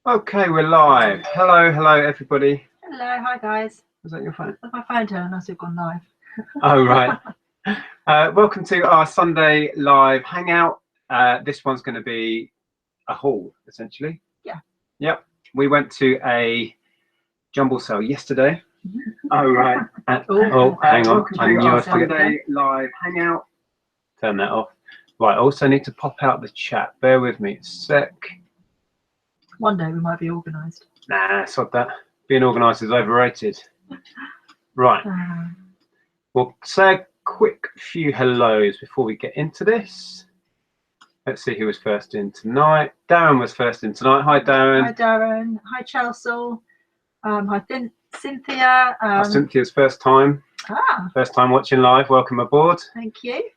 Okay, we're live. Hello, everybody. Hello, hi guys. Was that your phone? That's my phone telling us we've gone live. Oh, right. Welcome to our Sunday live hangout. This one's going to be a haul, essentially. Yeah. Yep. We went to a Jumble sale yesterday. Oh, right. Hang on. I'm your Sunday live hangout. Turn that off. Right. I also need to pop out the chat. Bear with me a sec. One day we might be organised. Nah, sod that. Being organised is overrated. Right. We'll say a quick few hellos before we get into this. Let's see who was first in tonight. Darren was first in tonight. Hi, Darren. Hi, Darren. Hi, Chelsea. Hi, Cynthia. Cynthia's first time. First time watching live. Welcome aboard. Thank you.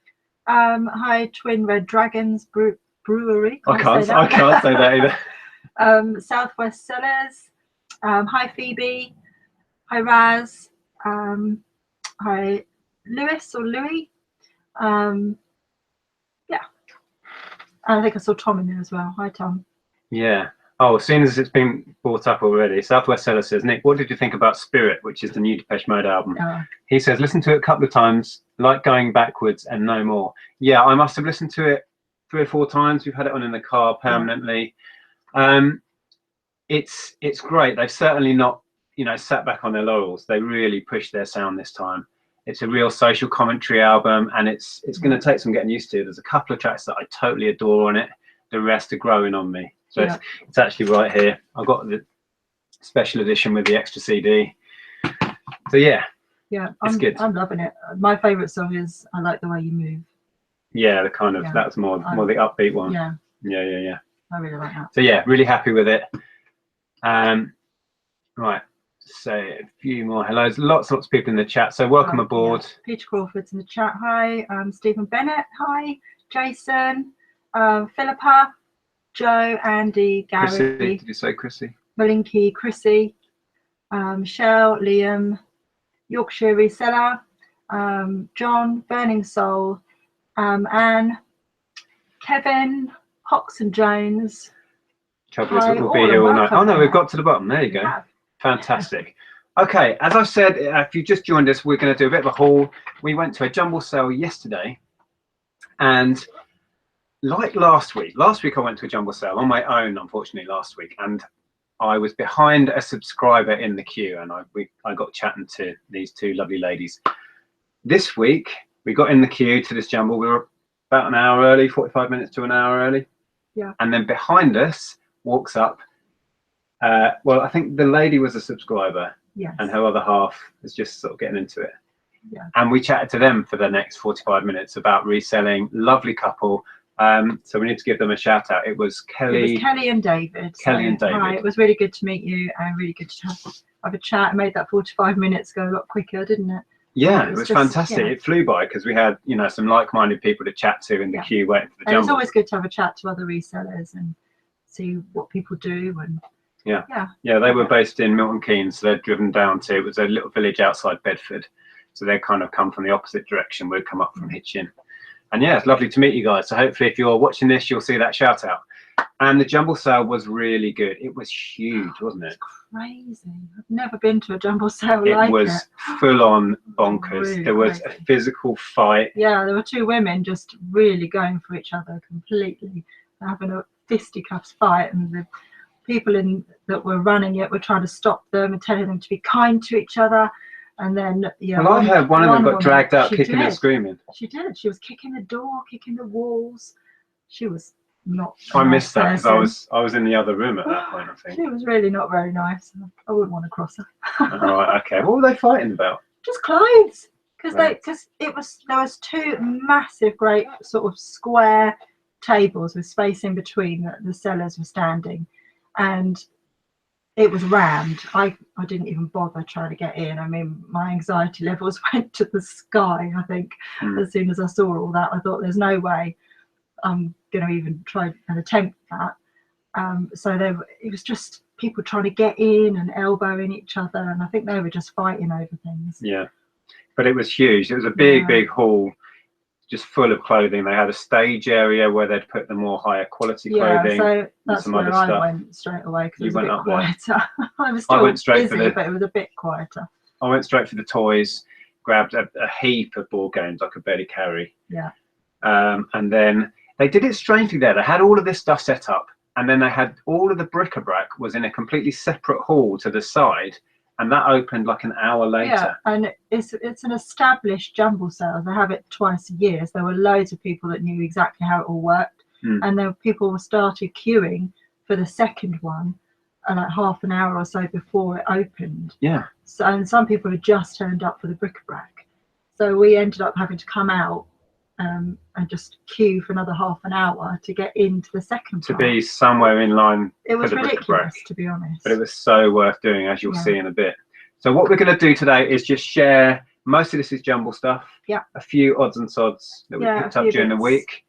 Hi, Twin Red Dragons Brewery. I can't say that either. Southwest Cellars. Hi, Phoebe. Hi, Raz. Hi, Lewis or Louis. Yeah. I think I saw Tom in there as well. Hi, Tom. Yeah. Oh, as soon as it's been brought up already, Southwest Seller says, Nick, what did you think about Spirit, which is the new Depeche Mode album? He says, listen to it a couple of times, like going backwards and no more. Yeah, I must have listened to it 3 or 4 times. We've had it on in the car permanently. It's great. They've certainly not, sat back on their laurels. They really pushed their sound this time. It's a real social commentary album, and it's going to take some getting used to. There's a couple of tracks that I totally adore on it. The rest are growing on me. So it's actually right here. I've got the special edition with the extra CD. So yeah, it's good. I'm loving it. My favourite song is "I Like the Way You Move." Yeah, the kind of that's more the upbeat one. Yeah. I really like that. So yeah, really happy with it. Right. So a few more hellos. Lots of people in the chat. So welcome aboard. Yeah. Peter Crawford's in the chat. Hi. Stephen Bennett. Hi. Jason. Philippa. Joe. Andy. Gary. Chrissy. Did you say Chrissy? Malinky. Chrissy. Michelle. Liam. Yorkshire Reseller. John. Burning Soul. Anne. Kevin. Hawks and Jones. Trouble is, we'll be here all night. Oh no, we've got to the bottom. There you go. Fantastic. Okay, as I said, if you just joined us, we're going to do a bit of a haul. We went to a Jumble sale yesterday, and like last week I went to a Jumble sale on my own, unfortunately, last week, and I was behind a subscriber in the queue, and I got chatting to these 2 lovely ladies. This week, we got in the queue to this Jumble. We were about an hour early, 45 minutes to an hour early. Yeah. And then behind us walks up, well, I think the lady was a subscriber, and her other half is just sort of getting into it. Yeah. And we chatted to them for the next 45 minutes about reselling. Lovely couple. So we need to give them a shout out. It was Kelly and David. Hi, it was really good to meet you, and really good to have a chat. It made that 45 minutes go a lot quicker, didn't it? Yeah, it was fantastic. It flew by because we had, some like-minded people to chat to in the queue waiting for the Jumble. It's always good to have a chat to other resellers and see what people do. And they were based in Milton Keynes, so they'd driven down to, it was a little village outside Bedford, so they kind of come from the opposite direction. We'd come up from Hitchin, and yeah, it's lovely to meet you guys. So hopefully if you're watching this, you'll see that shout out. And the Jumble sale was really good. It was huge, wasn't it? Crazy. I've never been to a Jumble sale like it. It was full on bonkers. Really there was a physical fight. Yeah, there were 2 women just really going for each other completely, having a fisticuffs fight, and the people that were running it were trying to stop them and telling them to be kind to each other. And then well, I heard one of them got dragged out kicking and screaming. She did. She was kicking the door, kicking the walls. She was not. I missed that because I was in the other room at that point, I think. She was really not very nice. I wouldn't want to cross her. All right, okay. What were they fighting about? Just clothes. Because there was 2 massive, great sort of square tables with space in between that the sellers were standing, and it was rammed. I didn't even bother trying to get in. I mean, my anxiety levels went to the sky, I think. As soon as I saw all that, I thought there's no way I'm going to even try and attempt that. It was just people trying to get in and elbowing each other, and I think they were just fighting over things. Yeah, but it was huge. It was a big hall. just full of clothing. They had a stage area where they'd put the more higher quality clothing. So that's where I went straight away because it was a bit quieter. I was still busy, but it was a bit quieter. I went straight for the toys, grabbed a heap of board games I could barely carry. Yeah. And then they did it strangely there. They had all of this stuff set up, and then they had all of the bric-a-brac was in a completely separate hall to the side, and that opened like an hour later. Yeah, and it's an established jumble sale. They have it twice a year. So there were loads of people that knew exactly how it all worked, and then people started queuing for the second one, like half an hour or so before it opened. Yeah. So, and some people had just turned up for the bric-a-brac, so we ended up having to come out and just queue for another half an hour to get into the second to be somewhere in line. It was ridiculous, to be honest, but it was so worth doing, as you'll see in a bit. So what we're going to do today is just share, most of this is jumble stuff, a few odds and sods that we picked up during the week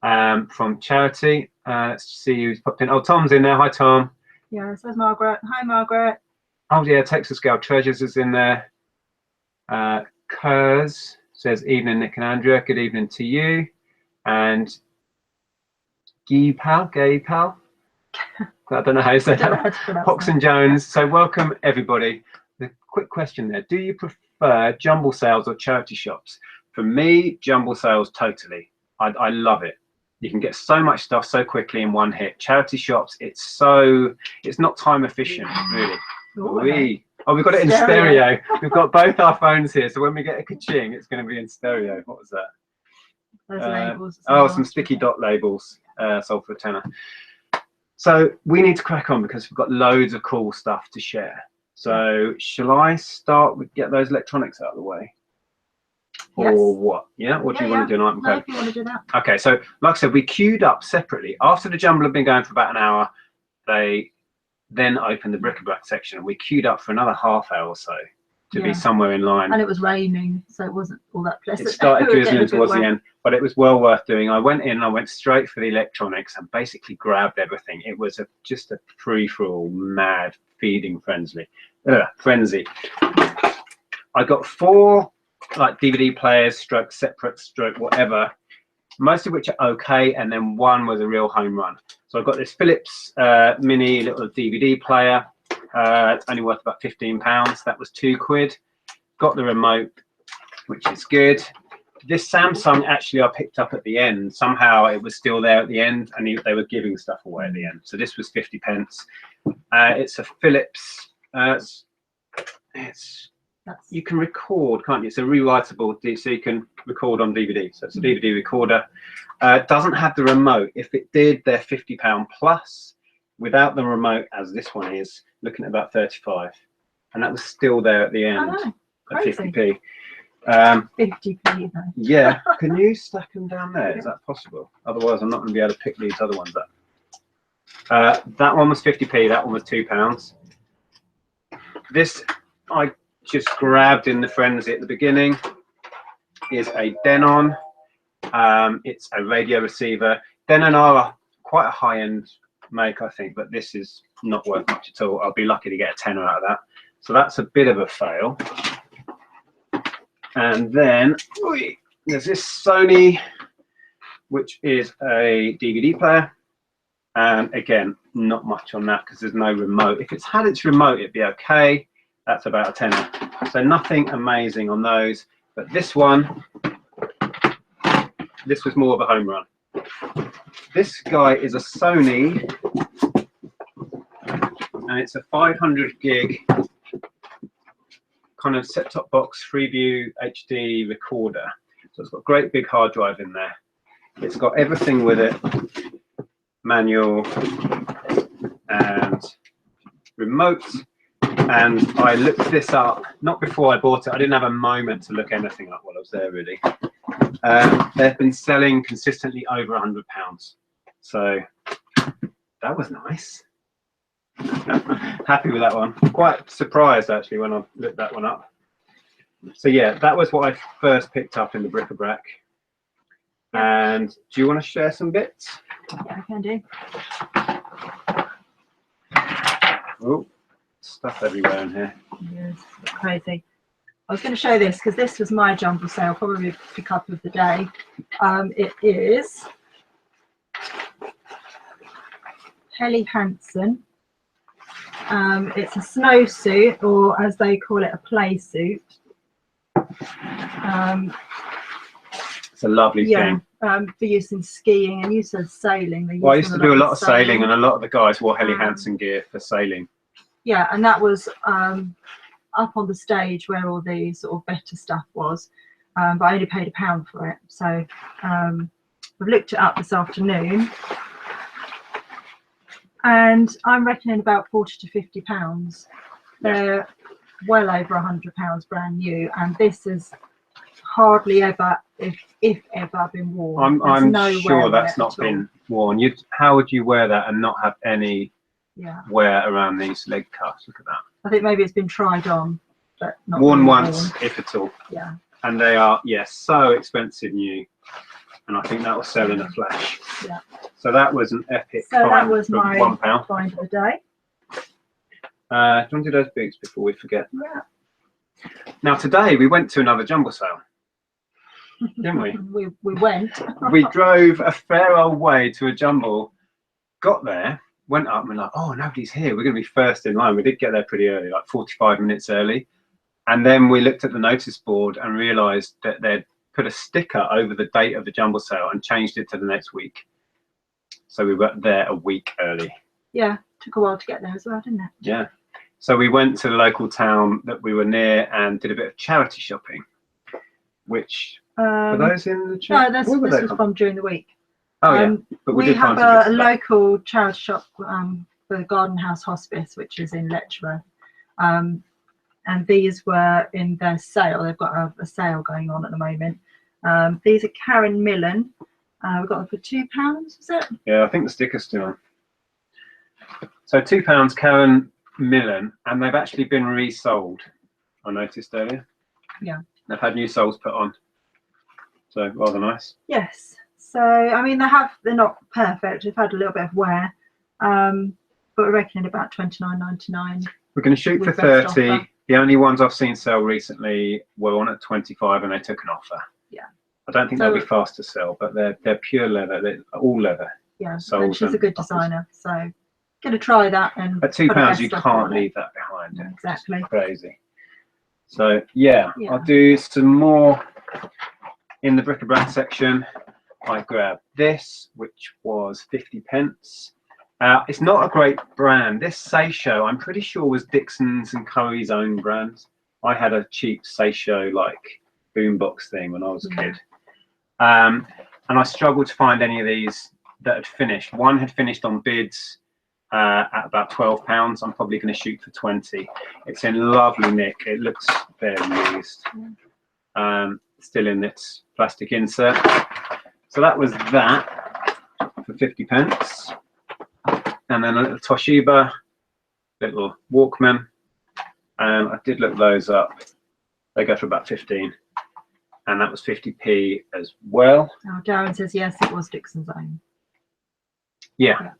from charity. Let's see who's popped in. Oh, Tom's in there. Hi, Tom. Yeah, so there's Margaret. Hi, Margaret. Oh yeah, Texas Girl Treasures is in there. Kurz says, evening, Nick and Andrea. Good evening to you. And Gay Pal. I don't know how you say that. Hoxton Jones. So welcome everybody. The quick question there: do you prefer jumble sales or charity shops? For me, jumble sales totally. I love it. You can get so much stuff so quickly in one hit. Charity shops, it's not time efficient, really. Oh, we've got it in stereo. We've got both our phones here, so when we get a ka-ching, it's going to be in stereo. What was that? Those labels. Some sticky dot labels sold for £10. So we need to crack on because we've got loads of cool stuff to share. So shall I start with get those electronics out of the way? Or what? Yeah, what do you want to do? No, if you want to do that. Okay, so like I said, we queued up separately. After the jumble had been going for about an hour, they then opened the bric-a-brac section, and we queued up for another half hour or so to be somewhere in line. And it was raining, so it wasn't all that pleasant. It started drizzling towards the end, but it was well worth doing. I went in, I went straight for the electronics and basically grabbed everything. It was just a free-for-all, mad feeding frenzy. I got 4 like DVD players, stroke separate, stroke whatever, most of which are okay, and then one was a real home run. So I've got this Philips mini little DVD player, only worth about £15. That was £2. Got the remote, which is good. This Samsung actually I picked up at the end. Somehow it was still there at the end, and they were giving stuff away at the end. So this was 50p. It's a Philips. You can record, can't you? It's a rewritable, so you can record on DVD. So it's a DVD recorder. It doesn't have the remote. If it did, they're £50 plus. Without the remote, as this one is, looking at about 35, and that was still there at the end at 50p. 50p though. Yeah. Can you stack them down there? Is that possible? Otherwise, I'm not going to be able to pick these other ones up. That one was 50p. That one was £2. This I just grabbed in the frenzy at the beginning is a Denon. It's a radio receiver. Denon are quite a high-end make, I think, but this is not worth much at all. I'll be lucky to get a tenner out of that. So that's a bit of a fail. And then there's this Sony, which is a DVD player. And again, not much on that because there's no remote. If it's had its remote, it'd be okay. That's about a tenner. So nothing amazing on those. But this one, this was more of a home run. This guy is a Sony, and it's a 500 gig kind of set-top box Freeview HD recorder. So it's got a great big hard drive in there. It's got everything with it, manual and remote. And I looked this up, not before I bought it. I didn't have a moment to look anything up while I was there, really. They've been selling consistently over £100. So that was nice. Happy with that one. Quite surprised, actually, when I looked that one up. So, yeah, that was what I first picked up in the bric-a-brac. And do you want to share some bits? Yeah, I can do. Oh. Stuff everywhere in here. Yes, crazy. I was going to show this because this was my jumble sale, probably pick up of the day. It is Helly Hansen. It's a snowsuit, or as they call it, a play suit. It's a lovely thing. For use in skiing and use as sailing. Well, I used to do a lot of sailing, and a lot of the guys wore Helly Hansen gear for sailing. Yeah, and that was up on the stage where all the sort of better stuff was, but I only paid £1 for it. So I've looked it up this afternoon, and I'm reckoning about £40 to £50. They're well over £100 brand new, and this is hardly ever, if ever, been worn. I'm sure that's not been worn. How would you wear that and not have any wear around these leg cuffs? Look at that. I think maybe it's been tried on, but not worn once, if at all. Yeah. And they are, so expensive new, and I think that will sell in a flash. Yeah. So that was an epic find. So that was my £1 find of the day. Do you want to do those boots before we forget? Yeah. Now today we went to another jumble sale, didn't we? we went. We drove a fair old way to a jumble, got there, went up, and we're like, oh, nobody's here. We're going to be first in line. We did get there pretty early, like 45 minutes early. And then we looked at the notice board and realised that they'd put a sticker over the date of the jumble sale and changed it to the next week. So we were there a week early. Yeah, took a while to get there as well, didn't it? Yeah. So we went to the local town that we were near and did a bit of charity shopping, which, were those in the charity? No, this was from during the week. Oh, yeah. But we have a local charity shop for the Garden House Hospice, which is in Letchworth. And these were in their sale. They've got a sale going on at the moment. These are Karen Millen. We got them for £2, was it? Yeah, I think the sticker's still on. So £2, Karen Millen, and they've actually been resold. I noticed earlier. Yeah. They've had new soles put on. So rather nice. Yes. So I mean, they're not perfect. They've had a little bit of wear, but we're reckoning about £29.99. We're going to shoot for 30. The only ones I've seen sell recently were on at 25, and they took an offer. Yeah. I don't think they'll be fast to sell, but they're pure leather. They're all leather. Yeah. And she's a good designer, so going to try that. And at £2, you can't leave that behind. Yeah, exactly. It's crazy. So yeah, I'll do some more in the bric-a-brac section. I grabbed this, which was 50p. It's not a great brand. This Seisho, I'm pretty sure, was Dixon's and Curry's own brand. I had a cheap Seisho like boombox thing when I was a kid, and I struggled to find any of these that had finished. One had finished on bids at about £12. I'm probably going to shoot for 20. It's in lovely nick. It looks very used. Still in its plastic insert. So that was that for 50p. And then a little Toshiba, little Walkman. I did look those up. They go for about 15. And that was 50p as well. Oh, Darren says yes, it was Dixon's own. Yeah.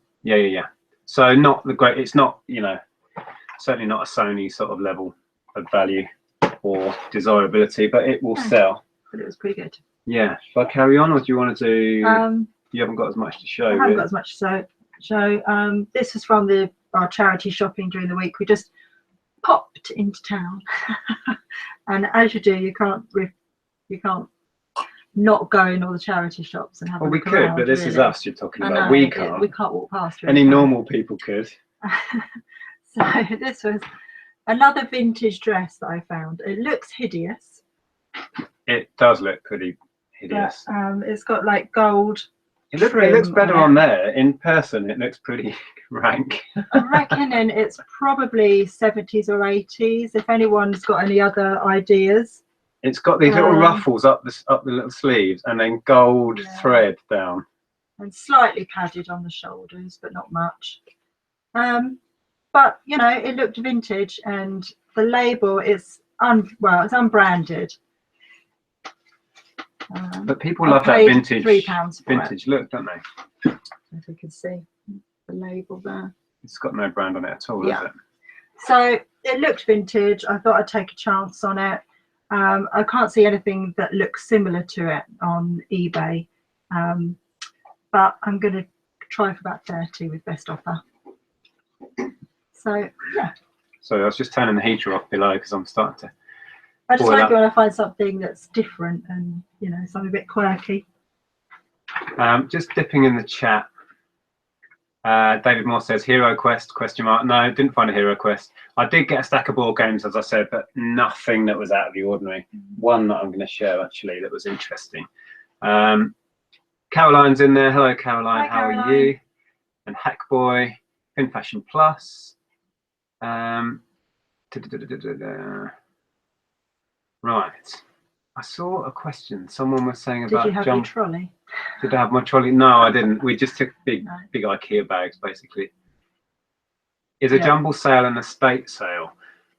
So not the great, it's not, certainly not a Sony sort of level of value or desirability, but it will sell. But it was pretty good. Yeah. Shall I carry on, or do you want to do, you haven't got as much to show? I haven't got as much to show. This is from our charity shopping during the week. We just popped into town. And as you do, you can't not go in all the charity shops and have a look around, but this is us you're talking about. We can't walk past. Really. Any normal people could. So this was another vintage dress that I found. It looks hideous. It does look pretty hideous. But, it's got like gold. It looks better on there. In person, it looks pretty rank. I'm reckoning it's probably 70s or 80s. If anyone's got any other ideas. It's got these little ruffles up the little sleeves, and then gold thread down. And slightly padded on the shoulders, but not much. But it looked vintage, and the label is it's unbranded. But people love that vintage. £3 vintage look, don't they? If you can see the label there. It's got no brand on it at all, is it? So it looked vintage. I thought I'd take a chance on it. I can't see anything that looks similar to it on eBay, but I'm going to try for about 30 with best offer. So yeah. So I was just turning the heater off below because I'm starting to. I just like it when I find something that's different and, you know, something a bit quirky. Just dipping in the chat. David Moore says Hero Quest ? No, didn't find a Hero Quest. I did get a stack of board games, as I said, but nothing that was out of the ordinary. One that I'm going to share actually that was interesting. Caroline's in there. Hello, Caroline. Hi, How Caroline. are you? And Hackboy, Pin Fashion Plus. Right. I saw a question. Someone was saying about. Did you have your trolley? Did I have my trolley? No, I didn't. We just took big IKEA bags, basically. Is a jumble sale an estate sale?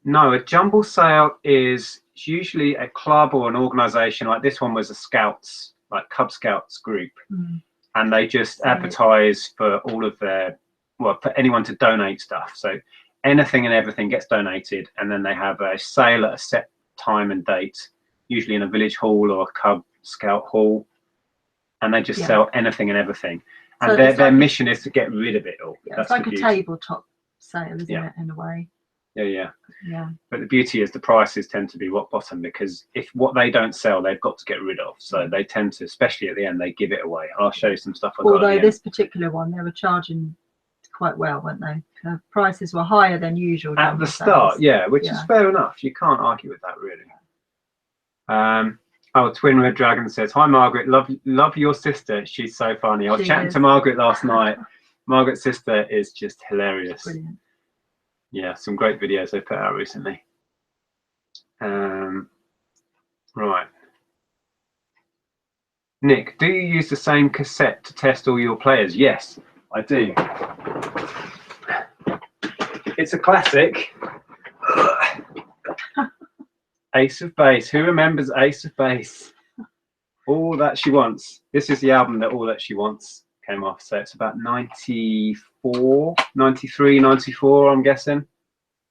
No, a jumble sale is usually a club or an organisation. Like this one was a Scouts, like Cub Scouts group, and they just advertise for all of their, well, for anyone to donate stuff. So anything and everything gets donated, and then they have a sale at a set time and date, usually in a village hall or a Cub Scout hall, and they just sell anything and everything. And so their mission is to get rid of it all. Yeah, it's like a tabletop sale, isn't it, in a way? Yeah. But the beauty is the prices tend to be rock bottom, because if what they don't sell, they've got to get rid of. So they tend to, especially at the end, they give it away. I'll show you some stuff. Although this particular one, they were charging quite well, weren't they? The prices were higher than usual at the start, which is fair enough. You can't argue with that, really. Twin Red Dragon says, hi Margaret, love your sister, she's so funny. I was chatting to Margaret last night. Margaret's sister is just hilarious. Brilliant. Yeah, some great videos they put out recently. Right. Nick, do you use the same cassette to test all your players? Yes, I do. It's a classic. Ace of Base. Who remembers Ace of Base? All That She Wants. This is the album that All That She Wants came off. So it's about 94, 93, 94, I'm guessing.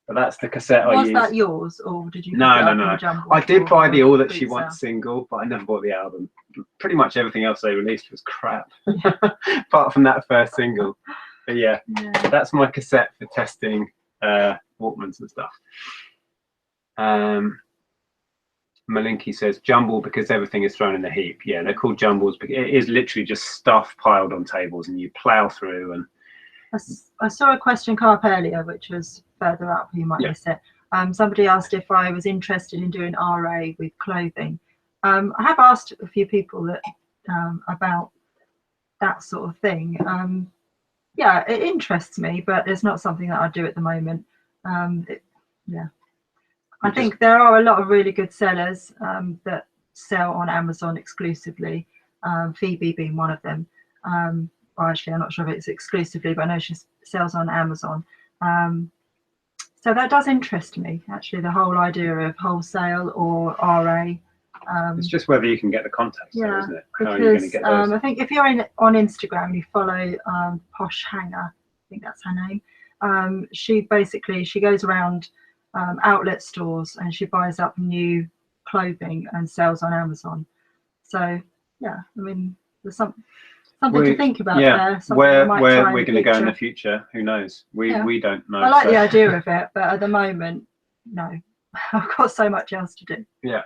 But that's the cassette I used. Was that yours, or did you? No. I did buy the All That She Wants single, but I never bought the album. Pretty much everything else they released was crap, apart from that first single. But yeah, that's my cassette for testing Walkmans and stuff. Malinky says Jumble because everything is thrown in the heap. Yeah, they're called jumbles because it is literally just stuff piled on tables and you plow through. And I saw a question come up earlier, which was further up, you might miss it. Somebody asked if I was interested in doing RA with clothing. I have asked a few people that about that sort of thing. Yeah, it interests me, but it's not something that I do at the moment. I think there are a lot of really good sellers that sell on Amazon exclusively, Phoebe being one of them. Well, actually, I'm not sure if it's exclusively, but I know she sells on Amazon. So that does interest me, actually, the whole idea of wholesale or RA. It's just whether you can get the contacts, though, isn't it? Because, how are you going to get those? I think if you're on Instagram, you follow Posh Hanger, I think that's her name. She goes around outlet stores and she buys up new clothing and sells on Amazon. So yeah, I mean, there's something to think about there. Where we're going to go in the future, who knows? We don't know. I like the idea of it, but at the moment, no. I've got so much else to do. Yeah.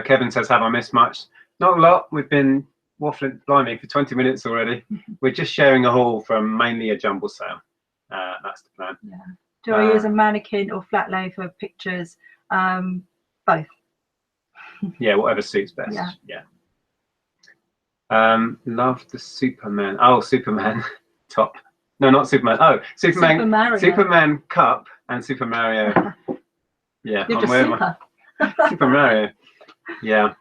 Kevin says, have I missed much? Not a lot. We've been waffling blimey for 20 minutes already. We're just sharing a haul from mainly a jumble sale. That's the plan. Yeah. Do I use a mannequin or flat lay for pictures? Both. Yeah, whatever suits best. Yeah. Love the Superman. Oh, Superman top. No, not Superman. Oh, Superman cup and Super Mario. Yeah, You're just super. Super Mario. Yeah,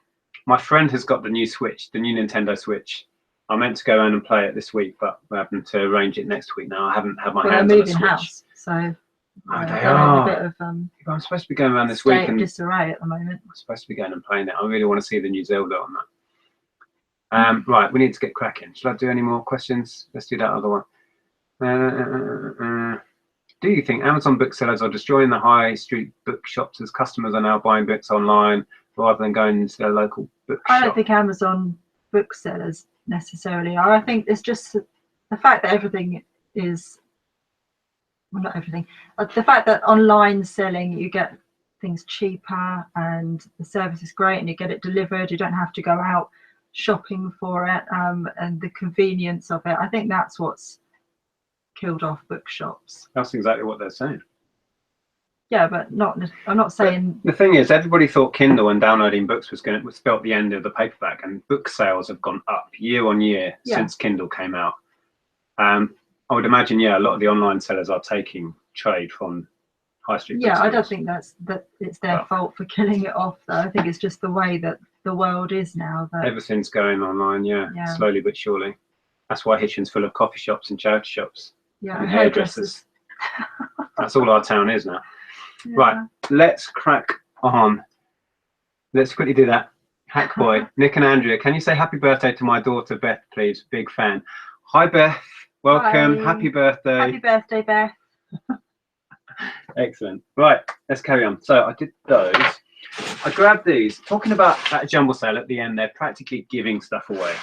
my friend has got the new Switch, the new Nintendo Switch. I meant to go around and play it this week, but we're having to arrange it next week now. I haven't had my hands on the Switch. House, so they are. A bit of, I'm supposed to be going around this week and disarray at the moment. I'm supposed to be going and playing it. I really want to see the new Zelda on that. Right, we need to get cracking. Shall I do any more questions? Let's do that other one. Do you think Amazon booksellers are destroying the high street bookshops as customers are now buying books online rather than going into their local bookshop? I don't think Amazon booksellers necessarily are. I think it's just the fact that everything is, well, not everything, the fact that online selling, you get things cheaper and the service is great and you get it delivered. You don't have to go out shopping for it, and the convenience of it. I think that's what's killed off bookshops. That's exactly what they're saying. Yeah, but I'm not saying. But the thing is, everybody thought Kindle and downloading books was spelt the end of the paperback, and book sales have gone up year on year since Kindle came out. I would imagine, a lot of the online sellers are taking trade from high street. Yeah, I don't think that it's their fault for killing it off, though. I think it's just the way that the world is now. That everything's going online, slowly but surely. That's why Hitchin's full of coffee shops and charity shops. Yeah, and hairdressers. That's all our town is now. Yeah. Right, let's crack on. Let's quickly do that. Hack boy, Nick and Andrea, can you say happy birthday to my daughter Beth, please? Big fan. Hi Beth, welcome. Hi. Happy birthday. Happy birthday, Beth. Excellent. Right, let's carry on. So I did those. I grabbed these. Talking about that jumble sale at the end, they're practically giving stuff away.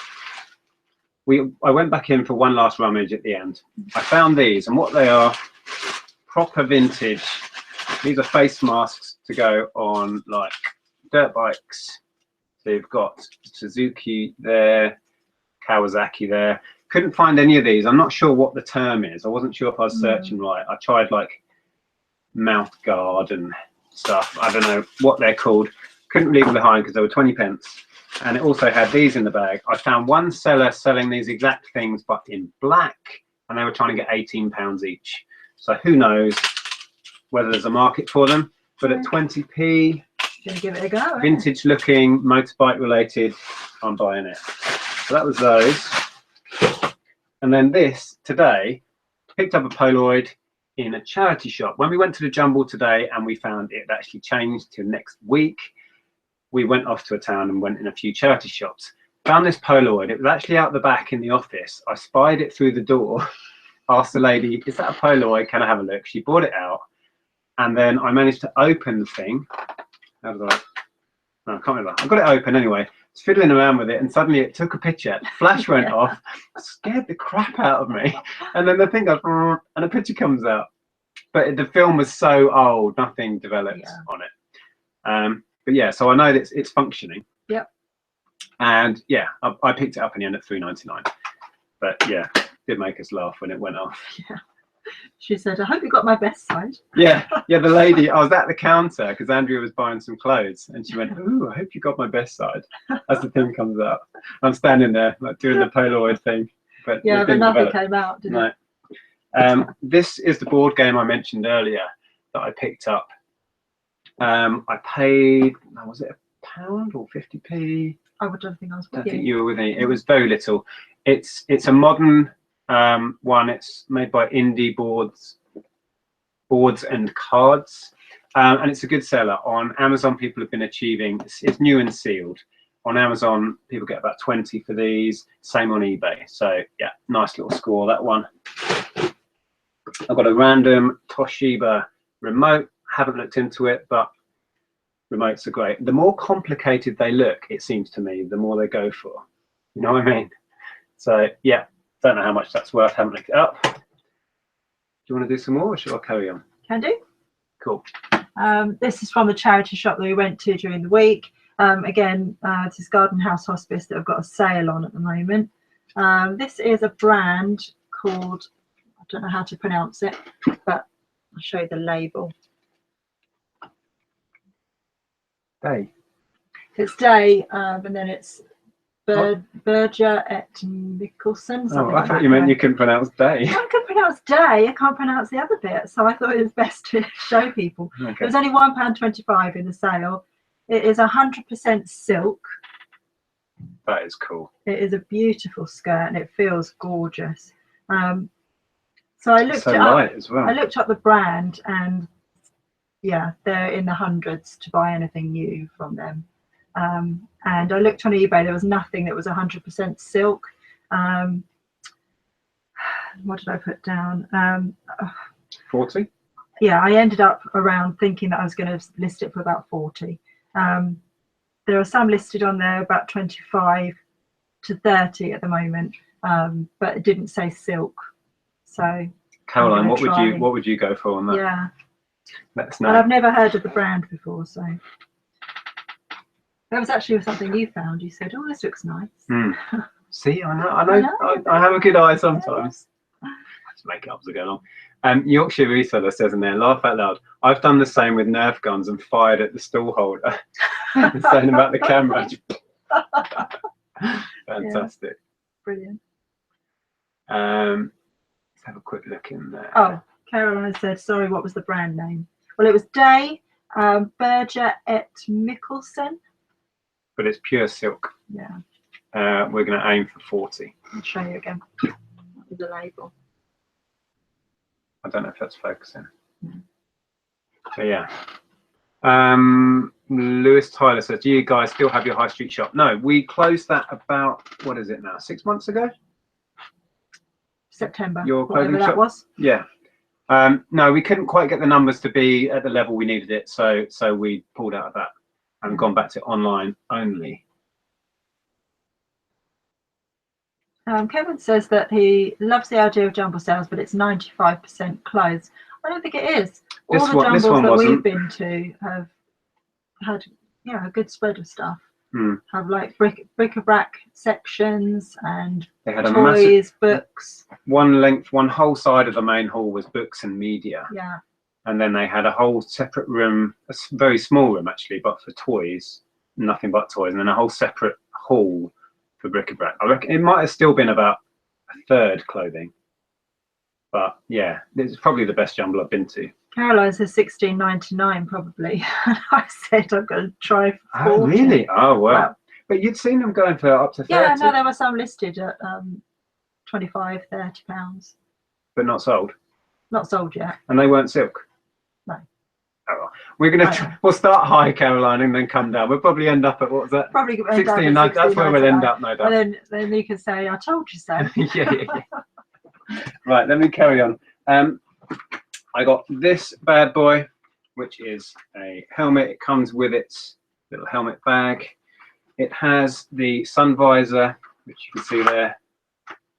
I went back in for one last rummage at the end. I found these, and what they are, proper vintage. These are face masks to go on like dirt bikes. So you've got Suzuki there, Kawasaki there. Couldn't find any of these. I'm not sure what the term is. I wasn't sure if I was searching right. I tried like mouth guard and stuff. I don't know what they're called. Couldn't leave them behind because they were 20 pence. And it also had these in the bag. I found one seller selling these exact things, but in black, and they were trying to get £18 each. So who knows whether there's a market for them, but at 20p, gonna give it a go. Vintage looking, motorbike related, I'm buying it. So that was those. And then this, today, picked up a Polaroid in a charity shop. When we went to the Jumble today and we found it actually changed to next week, we went off to a town and went in a few charity shops. Found this Polaroid. It was actually out the back in the office. I spied it through the door, asked the lady, is that a Polaroid? Can I have a look? She brought it out. And then I managed to open the thing. How did I? No, I can't remember. I got it open anyway. I was fiddling around with it, and suddenly it took a picture. Flash went off, scared the crap out of me. And then the thing goes, and a picture comes out. But the film was so old, nothing developed on it. But yeah, so I know that it's functioning. Yep. And yeah, I picked it up in the end at £3.99. But yeah, it did make us laugh when it went off. Yeah. She said, I hope you got my best side. Yeah, the lady, I was at the counter because Andrea was buying some clothes and she went, ooh, I hope you got my best side as the thing comes out. I'm standing there like doing the Polaroid thing. But yeah, but nothing came out, did it? This is the board game I mentioned earlier that I picked up. I paid, was it £1 or 50p? I don't think I was with I think you were with me. It was very little. It's a modern one. It's made by Indie Boards and Cards, and it's a good seller. On Amazon, people have been achieving, it's new and sealed. On Amazon, people get about 20 for these. Same on eBay. So yeah, nice little score, that one. I've got a random Toshiba remote. Haven't looked into it, but remotes are great. The more complicated they look, it seems to me, the more they go for. You know what I mean? So yeah, don't know how much that's worth. Haven't looked it up. Do you want to do some more, or should I carry on? Can do. Cool. This is from the charity shop that we went to during the week. Again, this is Garden House Hospice that have got a sale on at the moment. This is a brand called, I don't know how to pronounce it, but I'll show you the label. Day. It's Day, and then it's Berger et Mikkelsen. Oh, I thought you meant you couldn't pronounce Day. I can pronounce Day, I can't pronounce the other bit, so I thought it was best to show people. Okay. It was only £1.25 in the sale. It is 100% silk. That is cool. It is a beautiful skirt and it feels gorgeous. So I looked it up. As well. I looked up the brand, and yeah, they're in the hundreds to buy anything new from them. And I looked on eBay. There was nothing that was 100% silk. What did I put down? 40? Yeah, I ended up around thinking that I was going to list it for about 40. There are some listed on there about 25 to 30 at the moment, but it didn't say silk. So Caroline, what would you go for on that? Yeah, let us know. and I've never heard of the brand before, so that was actually something you found. You said, "Oh, this looks nice." See, I have a good eye sometimes. I just make it up as I go along. Yorkshire Reseller says in there, laugh out loud. I've done the same with Nerf guns and fired at the stall holder. Saying about the camera. Fantastic. Yeah, brilliant. Let's have a quick look in there. Oh, Caroline said, sorry, what was the brand name? Well, it was Day, Berger et Mikkelsen. But it's pure silk. Yeah. We're going to aim for 40. I'll show you again. With the label. I don't know if that's focusing. Mm. So yeah. Lewis Tyler says, do you guys still have your high street shop? No, we closed that about, what is it now, 6 months ago? September. Your clothing that shop? Was. Yeah. No, we couldn't quite get the numbers to be at the level we needed it, so we pulled out of that and gone back to online only. Kevin says that he loves the idea of jumble sales, but it's 95% closed. I don't think it is. All the jumbles that we've been to have had, a good spread of stuff. Have like bric-a-brac sections, and they had a toys, massive, books. one whole side of the main hall was books and media. Yeah. And then they had a whole separate room, a very small room actually, but for toys, nothing but toys, and then a whole separate hall for bric-a-brac. I reckon it might have still been about a third clothing. But yeah, it's probably the best jumble I've been to. Caroline says $16.99 probably. I said I'm going to try for 40. Oh, really? Oh, wow. But you'd seen them going for up to 30. Yeah, no, there were some listed at £25, £30. But not sold? Not sold yet. And they weren't silk? No. Oh, well. We're going to, we'll start high, Caroline, and then come down. We'll probably end up at, what was that? Probably 16, that's where we'll end up, no doubt. And then you can say, I told you so. yeah. Right, let me carry on. I got this bad boy, which is a helmet. It comes with its little helmet bag. It has the sun visor, which you can see there,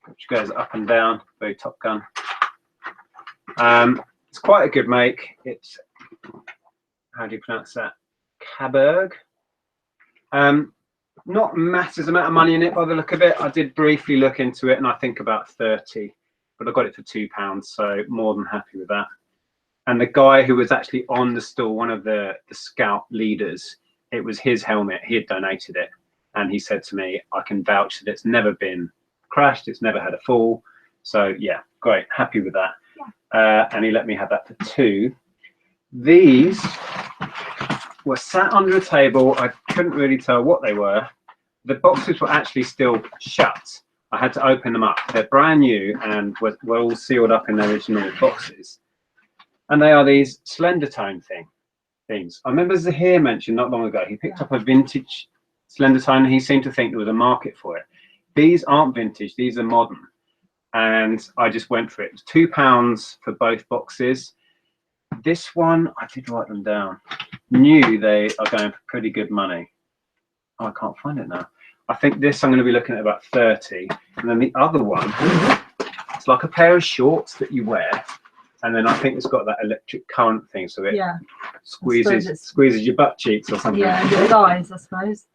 which goes up and down, very Top Gun. It's quite a good make. It's, how do you pronounce that? Caberg. Not massive amount of money in it by the look of it. I did briefly look into it, and I think about 30, but I got it for £2, so more than happy with that. And the guy who was actually on the stall, one of the scout leaders, it was his helmet. He had donated it, and he said to me, I can vouch that it's never been crashed, it's never had a fall. So yeah, great, happy with that. Yeah. And he let me have that for £2. These were sat under a table. I couldn't really tell what they were. The boxes were actually still shut. I had to open them up. They're brand new and were all sealed up in their original boxes. And they are these slender tone things. I remember Zahir mentioned not long ago, he picked up a vintage slender tone, and he seemed to think there was a market for it. These aren't vintage, these are modern. And I just went for it. It was £2 for both boxes. This one, I did write them down. New, they are going for pretty good money. Oh, I can't find it now. I think this I'm going to be looking at about 30. And then the other one, it's like a pair of shorts that you wear. And then I think it's got that electric current thing, so it squeezes your butt cheeks or something. Yeah, your thighs, I suppose.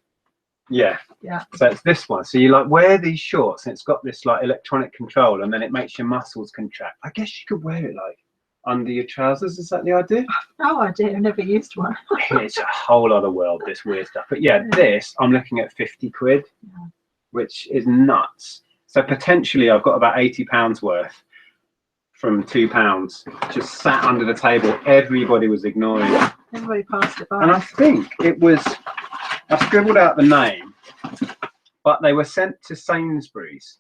Yeah. Yeah. So it's this one. So you like wear these shorts, and it's got this like electronic control, and then it makes your muscles contract. I guess you could wear it like under your trousers. Is that the idea? No idea. I've never used one. It's a whole other world, this weird stuff. But yeah, this I'm looking at 50 quid, which is nuts. So potentially I've got about £80 worth from £2 just sat under the table. Everybody was ignoring it. Everybody passed it by. And I think it was, I scribbled out the name, but they were sent to Sainsbury's.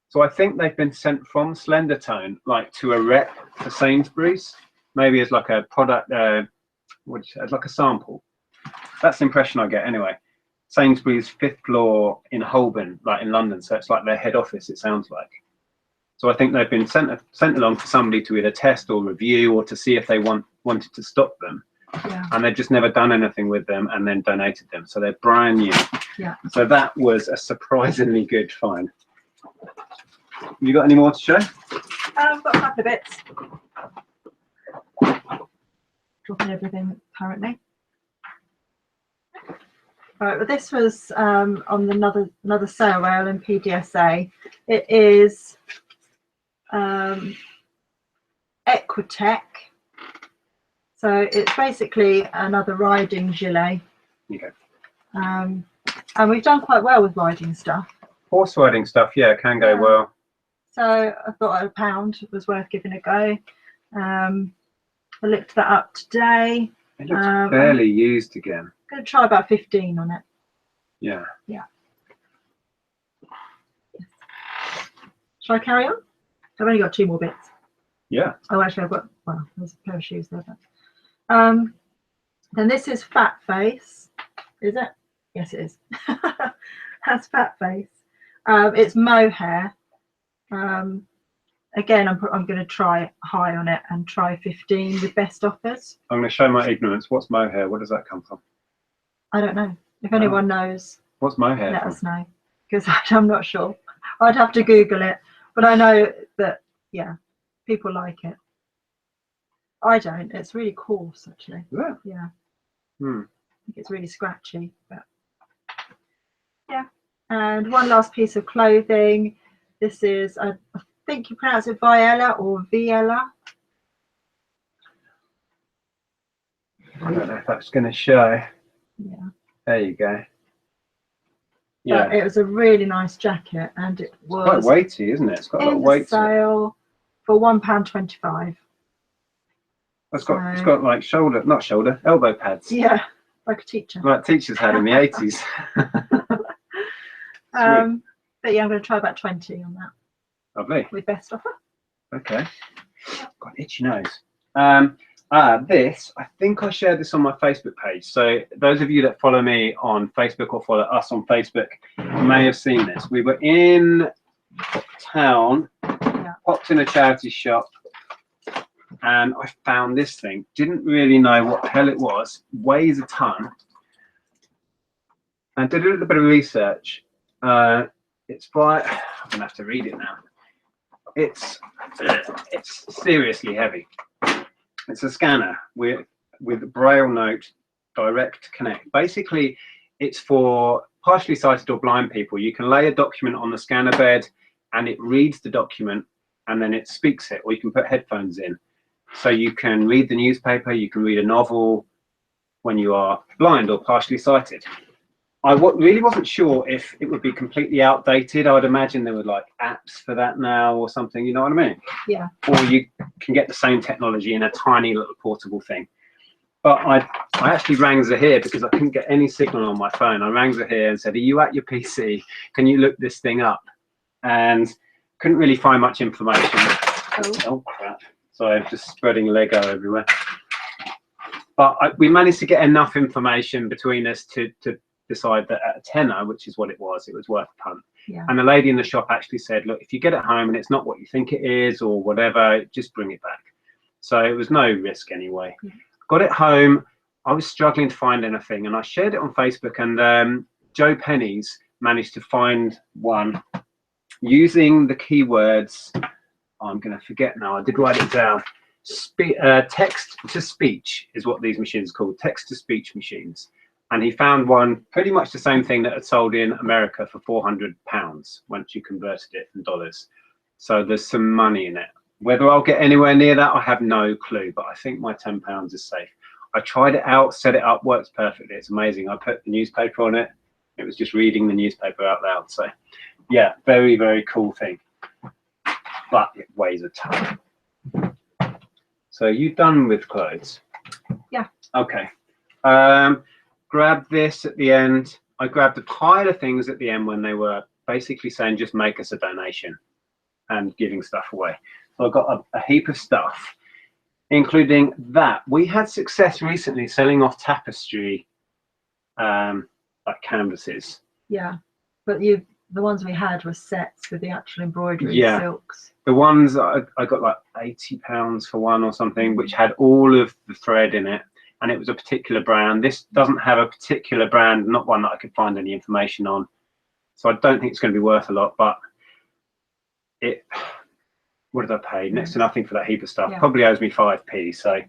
So I think they've been sent from Slendertone, like to a rep for Sainsbury's, maybe as like a product, as like a sample. That's the impression I get anyway. Sainsbury's 5th floor in Holborn, like in London. So it's like their head office, it sounds like. So I think they've been sent along for somebody to either test or review or to see if they wanted to stock them. Yeah. And they've just never done anything with them and then donated them. So they're brand new. Yeah. So that was a surprisingly good find. You got any more to show? I've got a couple of bits. Dropping everything currently. Right, well, this was on another sale rail in PDSA. It is Equitech. So it's basically another riding gilet. Okay. And we've done quite well with riding stuff. Horse riding stuff, yeah, can go well. So I thought £1 was worth giving a go. I looked that up today. It looks fairly used again. I'm going to try about 15 on it. Yeah. Yeah. Shall I carry on? I've only got 2 more bits. Yeah. Oh, actually, I've got, well, there's a pair of shoes there. But, then this is Fat Face. Is it? Yes, it is. That's Fat Face. It's mohair. Again, I'm going to try high on it and try 15 with best offers. I'm going to show my ignorance. What's mohair? Where does that come from? I don't know. If anyone knows, what's mohair let from? us know, because I'm not sure. I'd have to Google it, but I know that, yeah, people like it. I don't. It's really coarse, actually. Yeah. Yeah. I think it's really scratchy, but yeah. And one last piece of clothing. This is, I think you pronounce it Viella or Viella. I don't know if that's going to show. Yeah. There you go. Yeah. But it was a really nice jacket, and it was quite weighty, isn't it? It's got a lot of weight. Sale for £1.25. It's got like elbow pads. Yeah, like a teacher. Like teachers had in the 80s. But yeah, I'm going to try about 20 on that. Lovely. With best offer. Okay. Got an itchy nose. This, I think I shared this on my Facebook page. So those of you that follow me on Facebook or follow us on Facebook may have seen this. We were in town, popped in a charity shop, and I found this thing. Didn't really know what the hell it was. Weighs a ton. And did a little bit of research. It's by, I'm gonna have to read it now. It's seriously heavy. It's a scanner with Braille Note Direct Connect. Basically, it's for partially sighted or blind people. You can lay a document on the scanner bed and it reads the document and then it speaks it, or you can put headphones in. So you can read the newspaper, you can read a novel when you are blind or partially sighted. I really wasn't sure if it would be completely outdated. I would imagine there were like apps for that now or something, you know what I mean? Yeah. Or you can get the same technology in a tiny little portable thing. But I actually rang Zahir because I couldn't get any signal on my phone. I rang Zahir and said, are you at your PC? Can you look this thing up? And couldn't really find much information. Oh crap. So I'm just spreading Lego everywhere. But we managed to get enough information between us to decide that at a tenner, which is what it was worth a punt. Yeah. And the lady in the shop actually said, look, if you get it home and it's not what you think it is or whatever, just bring it back. So it was no risk anyway. Yeah. Got it home. I was struggling to find anything and I shared it on Facebook, and Joe Penny's managed to find one using the keywords. I'm going to forget now. I did write it down. Text to speech is what these machines are called, text to speech machines. And he found one pretty much the same thing that had sold in America for £400 once you converted it from dollars. So there's some money in it. Whether I'll get anywhere near that, I have no clue, but I think my £10 is safe. I tried it out, set it up, works perfectly. It's amazing. I put the newspaper on it. It was just reading the newspaper out loud. So yeah, very, very cool thing. But it weighs a ton. So you done with clothes? Yeah. Okay. Grabbed this at the end. I grabbed a pile of things at the end when they were basically saying just make us a donation and giving stuff away. So I got a heap of stuff, including that. We had success recently selling off tapestry like canvases. Yeah, but you the ones we had were sets with the actual embroidery silks. The ones I got like £80 for one or something, which had all of the thread in it, and it was a particular brand. This doesn't have a particular brand, not one that I could find any information on. So I don't think it's going to be worth a lot, but it, what did I pay? Next to nothing for that heap of stuff. Probably owes me 5p, so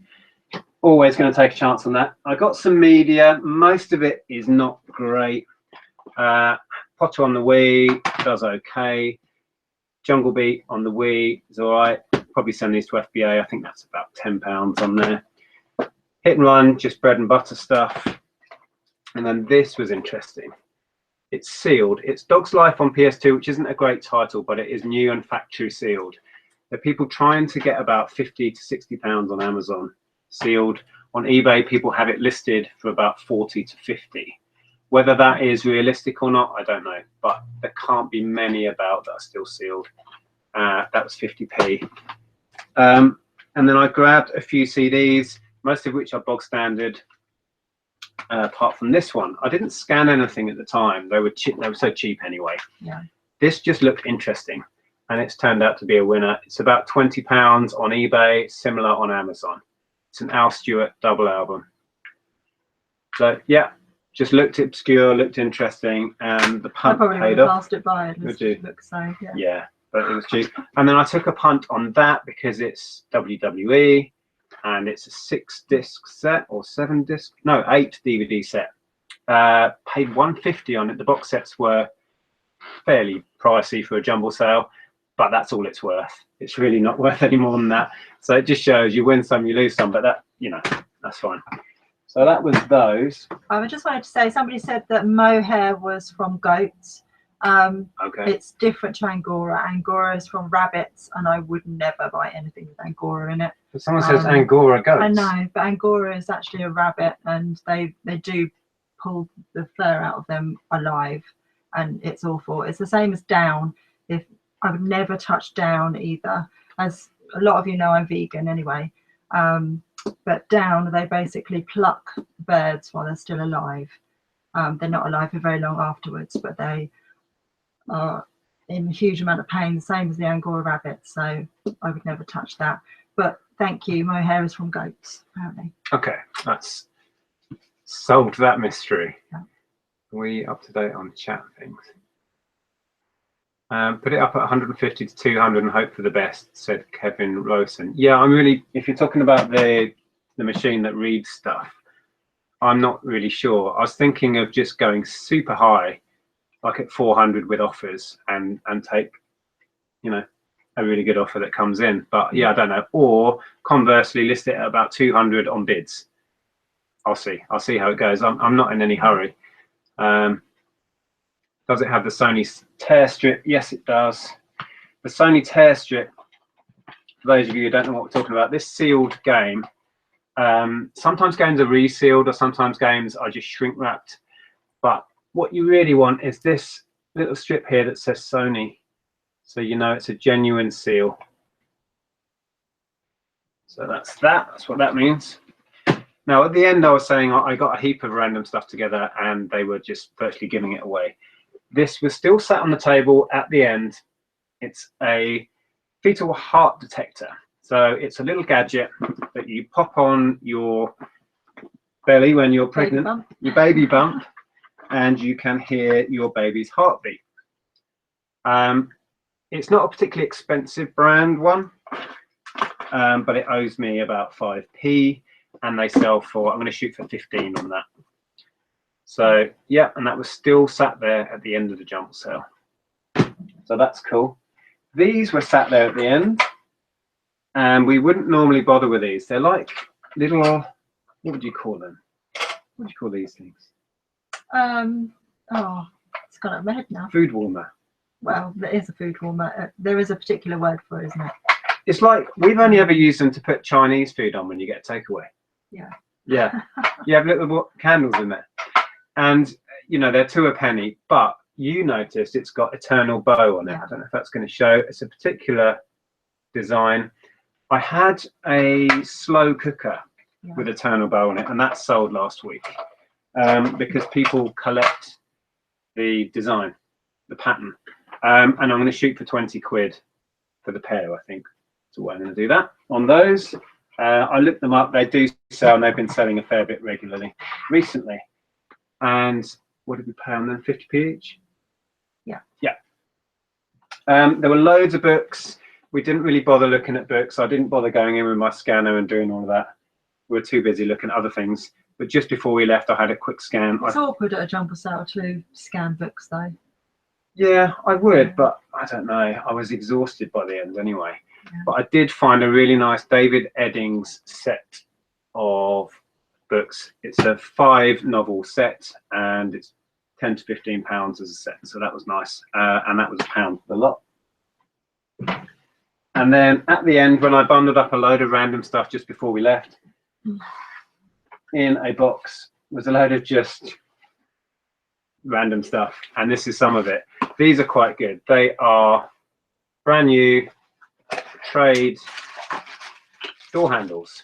always going to take a chance on that. I got some media. Most of it is not great. Potter on the Wii does okay. Jungle Beat on the Wii is all right. Probably send these to FBA. I think that's about £10 on there. Hit and Run, just bread and butter stuff. And then this was interesting. It's sealed. It's Dog's Life on PS2, which isn't a great title, but it is new and factory sealed. There are people trying to get about £50 to £60 on Amazon sealed. On eBay, people have it listed for about 40 to 50. Whether that is realistic or not, I don't know, but there can't be many about that are still sealed. That was 50p. And then I grabbed a few CDs, most of which are bog standard, apart from this one. I didn't scan anything at the time. They were cheap. They were so cheap anyway. Yeah. This just looked interesting, and it's turned out to be a winner. It's about £20 on eBay, similar on Amazon. It's an Al Stewart double album. So yeah. Just looked obscure, looked interesting, and the punt paid off. Passed it by. It looks so, yeah, but it was cheap. And then I took a punt on that because it's WWE, and it's a 6-disc set or 7-disc, no, 8 DVD set. Paid £150 on it. The box sets were fairly pricey for a jumble sale, but that's all it's worth. It's really not worth any more than that. So it just shows you win some, you lose some, but that, you know, that's fine. So that was those. I just wanted to say, somebody said that mohair was from goats. Okay. It's different to Angora. Angora is from rabbits, and I would never buy anything with Angora in it. But someone says Angora goats. I know, but Angora is actually a rabbit, and they do pull the fur out of them alive, and it's awful. It's the same as down. If I would never touch down either. As a lot of you know, I'm vegan anyway. But down, they basically pluck birds while they're still alive. They're not alive for very long afterwards, but they are in a huge amount of pain, the same as the Angora rabbit. So I would never touch that. But thank you, mohair is from goats, apparently. Okay, that's solved that mystery. Yeah. Are we up to date on chat things? Put it up at 150 to 200 and hope for the best, said Kevin Lawson. Yeah, I'm really, if you're talking about the machine that reads stuff, I'm not really sure. I was thinking of just going super high, like at 400 with offers, and take, you know, a really good offer that comes in. But yeah, I don't know. Or conversely, list it at about 200 on bids. I'll see how it goes. I'm not in any hurry. Does it have the Sony tear strip? Yes, it does. The Sony tear strip, for those of you who don't know what we're talking about, this sealed game, sometimes games are resealed or sometimes games are just shrink wrapped. But what you really want is this little strip here that says Sony. So you know it's a genuine seal. So that's what that means. Now at the end I was saying I got a heap of random stuff together and they were just virtually giving it away. This was still sat on the table at the end. It's a fetal heart detector. So it's a little gadget that you pop on your belly when you're pregnant, your baby bump, and you can hear your baby's heartbeat. It's not a particularly expensive brand one, but it owes me about 5p, and they sell for, I'm going to shoot for 15 on that. So yeah, and that was still sat there at the end of the jumble sale. So that's cool. These were sat there at the end, and we wouldn't normally bother with these. They're like little, what would you call them? What do you call these things? Oh, it's gone up my head now. Food warmer. Well, there is a food warmer. There is a particular word for it, isn't it? It's like, we've only ever used them to put Chinese food on when you get a takeaway. Yeah. Yeah. You have little candles in there. And, you know, they're 2 a penny, but you noticed it's got eternal bow on it. Yeah. I don't know if that's going to show. It's a particular design. I had a slow cooker with eternal bow on it, and that sold last week because people collect the design. the pattern. And I'm going to shoot for 20 quid for the pair, I think. So I'm going to do that on those. I looked them up. They do sell, and they've been selling a fair bit regularly recently. And what did we pay on them? 50p each? Yeah. Yeah. There were loads of books. We didn't really bother looking at books. I didn't bother going in with my scanner and doing all of that. We were too busy looking at other things. But just before we left, I had a quick scan. It's awkward at a jumble sale to scan books, though. Yeah, I would, but I don't know. I was exhausted by the end anyway. Yeah. But I did find a really nice David Eddings set of books. It's a 5-novel set, and it's £10 to £15 as a set. So that was nice. And that was £1 for the lot. And then at the end, when I bundled up a load of random stuff just before we left, in a box was a load of just random stuff. And this is some of it. These are quite good. They are brand new trade door handles.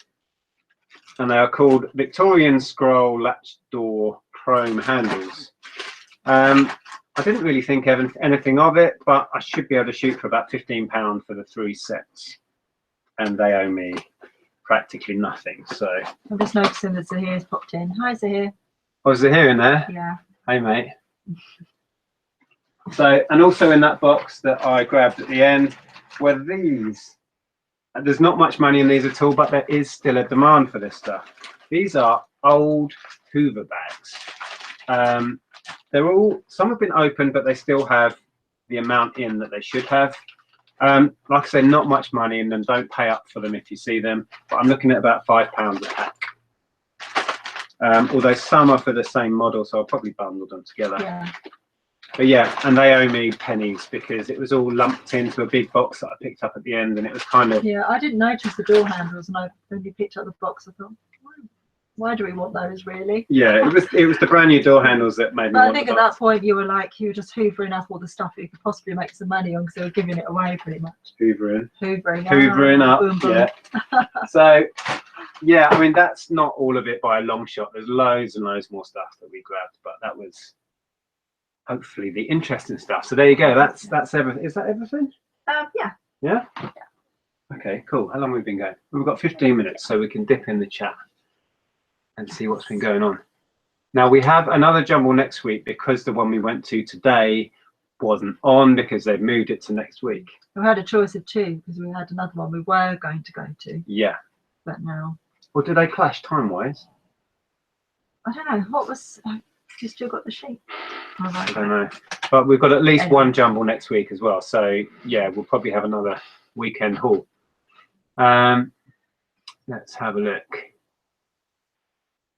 And they are called Victorian Scroll Latch Door Chrome Handles. I didn't really think anything of it, but I should be able to shoot for about £15 for the 3 sets. And they owe me practically nothing. So I'm just noticing that Zahir's popped in. Hi, Zahir. Oh, is Zahir in there? Yeah. Hey, mate. So, and also in that box that I grabbed at the end were these. There's not much money in these at all, but there is still a demand for this stuff. These are old Hoover bags. They're all, some have been opened, but they still have the amount in that they should have. Like I said, not much money in them. Don't pay up for them if you see them. But I'm looking at about £5 a pack. Although some are for the same model, so I'll probably bundle them together. Yeah. But yeah, and they owe me pennies because it was all lumped into a big box that I picked up at the end, and it was kind of... Yeah, I didn't notice the door handles, and when you picked up the box, I thought, why do we want those, really? Yeah, it was the brand new door handles that made me But want I think the at box. that point you were just hoovering up all the stuff that you could possibly make some money on, because they were giving it away pretty much. Hoovering Hoovering up, boom, boom. yeah. So, yeah, I mean, that's not all of it by a long shot. There's loads and loads more stuff that we grabbed, but that was hopefully the interesting stuff. So there you go. That's everything. Is that everything? Yeah. Yeah? Okay, cool. How long have we been going? We've got 15 minutes, so we can dip in the chat and see what's been going on. Now, we have another jumble next week because the one we went to today wasn't on because they've moved it to next week. We had a choice of 2 because we had another one we were going to go to. Yeah. But now... Well, did they clash time-wise? I don't know. What was... You still got the sheet? I don't know. But we've got at least one jumble next week as well. So, yeah, we'll probably have another weekend haul. Let's have a look.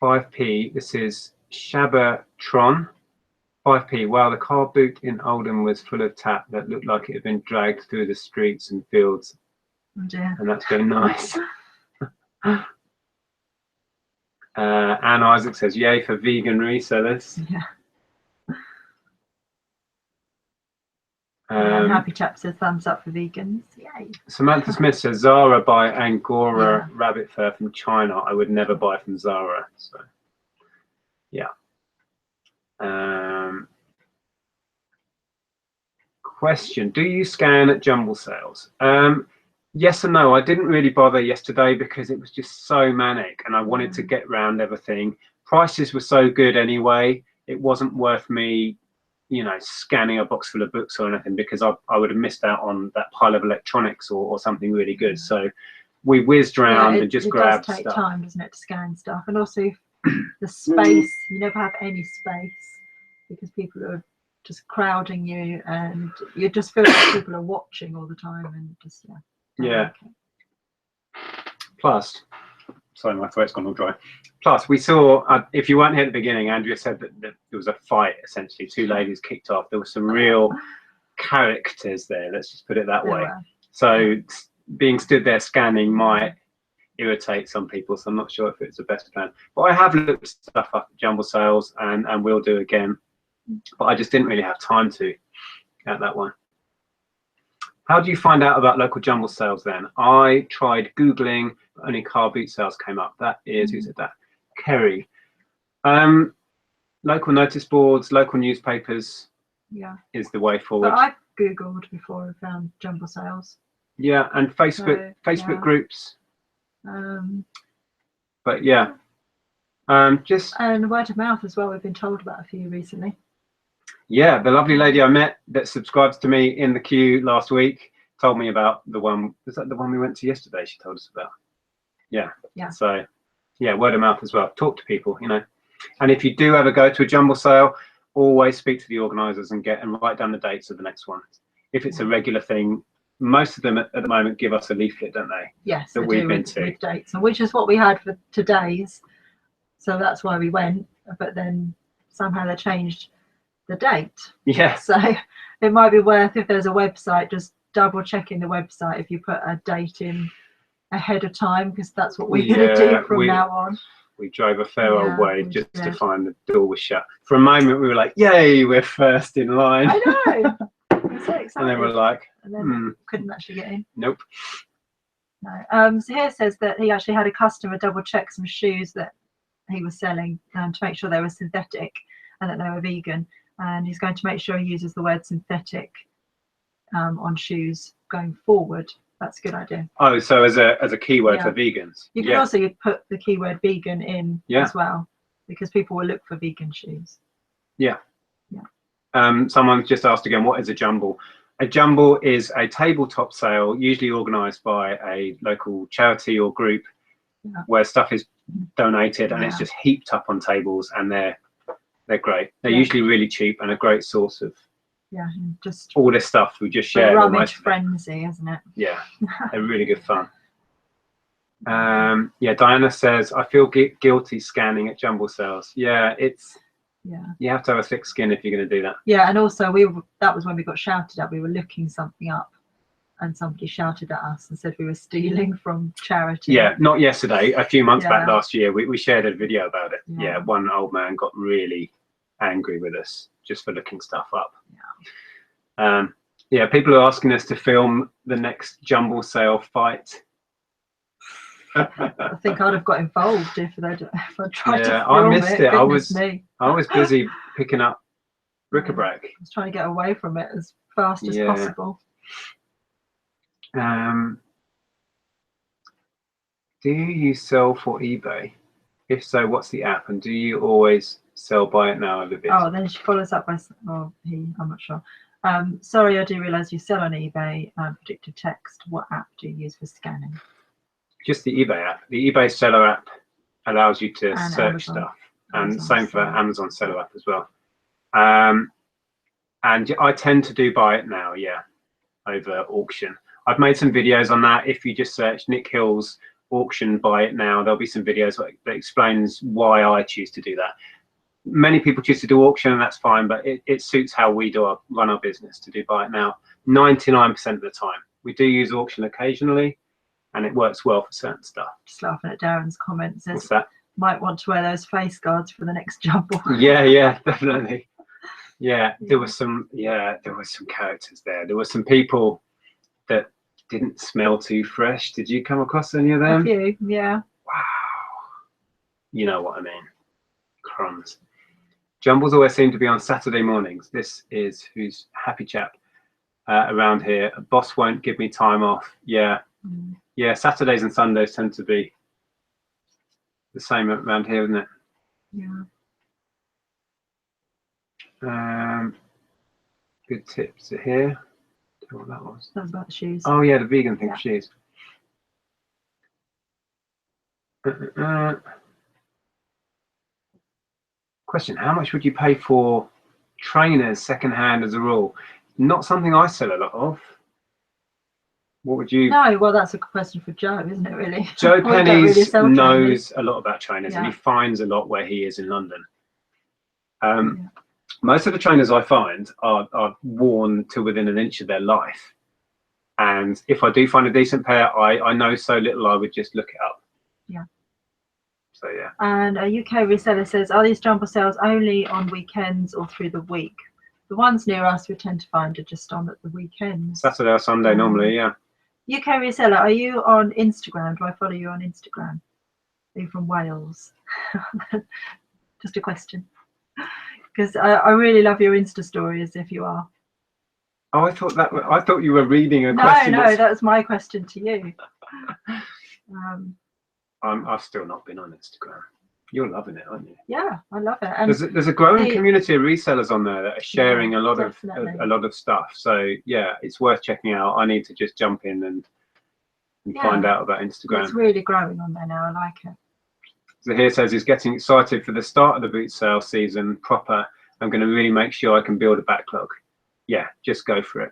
5p. This is Shabatron. 5p. Wow, the car boot in Oldham was full of tap that looked like it had been dragged through the streets and fields. Oh dear. And that's very nice. Anne Isaac says, yay for vegan resellers. Yeah. Happy Chap says thumbs up for vegans. Yay. Samantha Smith says, Zara buy Angora rabbit fur from China. I would never buy from Zara. So, yeah. Question, do you scan at jumble sales? Yes and no. I didn't really bother yesterday because it was just so manic and I wanted to get round everything. Prices were so good anyway. It wasn't worth me, you know, scanning a box full of books or anything because I would have missed out on that pile of electronics or something really good. So we whizzed around and just grabbed stuff. It does take time, doesn't it, to scan stuff? And also the space, you never have any space because people are just crowding you and you just feel like people are watching all the time and just, yeah. Plus, sorry, my throat's gone all dry. Plus, we saw, if you weren't here at the beginning, Andrea said that there was a fight, essentially. 2 ladies kicked off. There were some real characters there, let's just put it that way. So being stood there scanning might irritate some people, so I'm not sure if it's the best plan. But I have looked stuff up at jumble sales and will do again. But I just didn't really have time to at that one. How do you find out about local jumble sales then? I tried Googling, but only car boot sales came up. That is, who said that? Kerry. Local notice boards, local newspapers, is the way forward. But I've Googled before and found Jumble sales. Yeah, and Facebook groups. But yeah, just and word of mouth as well. We've been told about a few recently. Yeah, the lovely lady I met that subscribes to me in the queue last week told me about the one. Was that the one we went to yesterday? She told us about. Yeah. So yeah, word of mouth as well. Talk to people, you know. And if you do ever go to a Jumble sale, always speak to the organisers and write down the dates of the next one. If it's a regular thing, most of them at the moment give us a leaflet, don't they? Yes, that we've been to. With dates, and which is what we had for today's. So that's why we went. But then somehow they changed the date. Yeah. So it might be worth, if there's a website, just double checking the website if you put a date in ahead of time, because that's what we're going to do from now on. We drove a fair old way just to find the door was shut. For a moment, we were like, "Yay, we're first in line!" I know. I'm so excited. And then we're like, and then couldn't actually get in. Nope. No. So here says that he actually had a customer double check some shoes that he was selling to make sure they were synthetic and that they were vegan. And he's going to make sure he uses the word synthetic on shoes going forward. That's a good idea. Oh, so as a keyword for vegans. You can also put the keyword vegan in as well, because people will look for vegan shoes. Yeah. Someone's just asked again, what is a jumble? A jumble is a tabletop sale, usually organised by a local charity or group, where stuff is donated and it's just heaped up on tables, and they're great. They're usually really cheap and a great source of just all this stuff we just shared. Rummage frenzy, isn't it? Yeah, they're really good fun. Diana says, I feel guilty scanning at Jumble sales. Yeah, it's you have to have a thick skin if you're going to do that. Yeah, and also that was when we got shouted at. We were looking something up and somebody shouted at us and said we were stealing from charity. Yeah, not yesterday, a few months back last year, we shared a video about it. Yeah, one old man got really angry with us just for looking stuff up. People are asking us to film the next Jumble sale fight. I think I'd have got involved if I tried to film I missed it. I was me. busy picking up bric-a-brac. I was trying to get away from it as fast as possible. Do you sell for eBay? If so, what's the app? And do you always sell buy it now over bid? Oh, then she follows up by, I'm not sure. Sorry, I do realise you sell on eBay. Predictive text. What app do you use for scanning? Just the eBay app. The eBay seller app allows you to search stuff, and same for Amazon seller app as well. And I tend to do buy it now, over auction. I've made some videos on that. If you just search Nick Hill's auction buy it now, there'll be some videos that explains why I choose to do that. Many people choose to do auction, and that's fine, but it suits how we run our business to do buy it now 99% of the time. We do use auction occasionally, and it works well for certain stuff. Just laughing at Darren's comment. Says, what's that? Might want to wear those face guards for the next Jumble. Yeah, definitely. There was some characters there. There were some people that didn't smell too fresh. Did you come across any of them? A few, yeah. Wow. You know what I mean. Crumbs. Jumbles always seem to be on Saturday mornings. This is who's happy chap around here. A boss won't give me time off. Yeah, Saturdays and Sundays tend to be the same around here, isn't it? Yeah. Good tips here. Tell me what that was. That was about the shoes. Oh yeah, the vegan thing for shoes. Question: how much would you pay for trainers second-hand as a rule? Not something I sell a lot of. What would you? No, well, that's a question for Joe, isn't it? Really. Joe Pennies knows a lot about trainers, and he finds a lot where he is in London. Most of the trainers I find are worn to within an inch of their life, and if I do find a decent pair, I know so little I would just look it up. Yeah. So yeah. And a UK reseller says, are these Jumble sales only on weekends or through the week? The ones near us we tend to find are just on at the weekends. Saturday or Sunday normally, yeah. UK reseller, are you on Instagram? Do I follow you on Instagram? Are you from Wales? Just a question. because I really love your Insta stories. If you are. Oh, I thought you were reading a No, question. no, that was my question to you. I've still not been on Instagram. You're loving it, aren't you? Yeah, I love it. And there's a growing community of resellers on there that are sharing a lot of stuff. So yeah, it's worth checking out. I need to just jump in and find out about Instagram. It's really growing on there now. I like it. So here says he's getting excited for the start of the boot sale season proper. I'm going to really make sure I can build a backlog. Yeah, just go for it.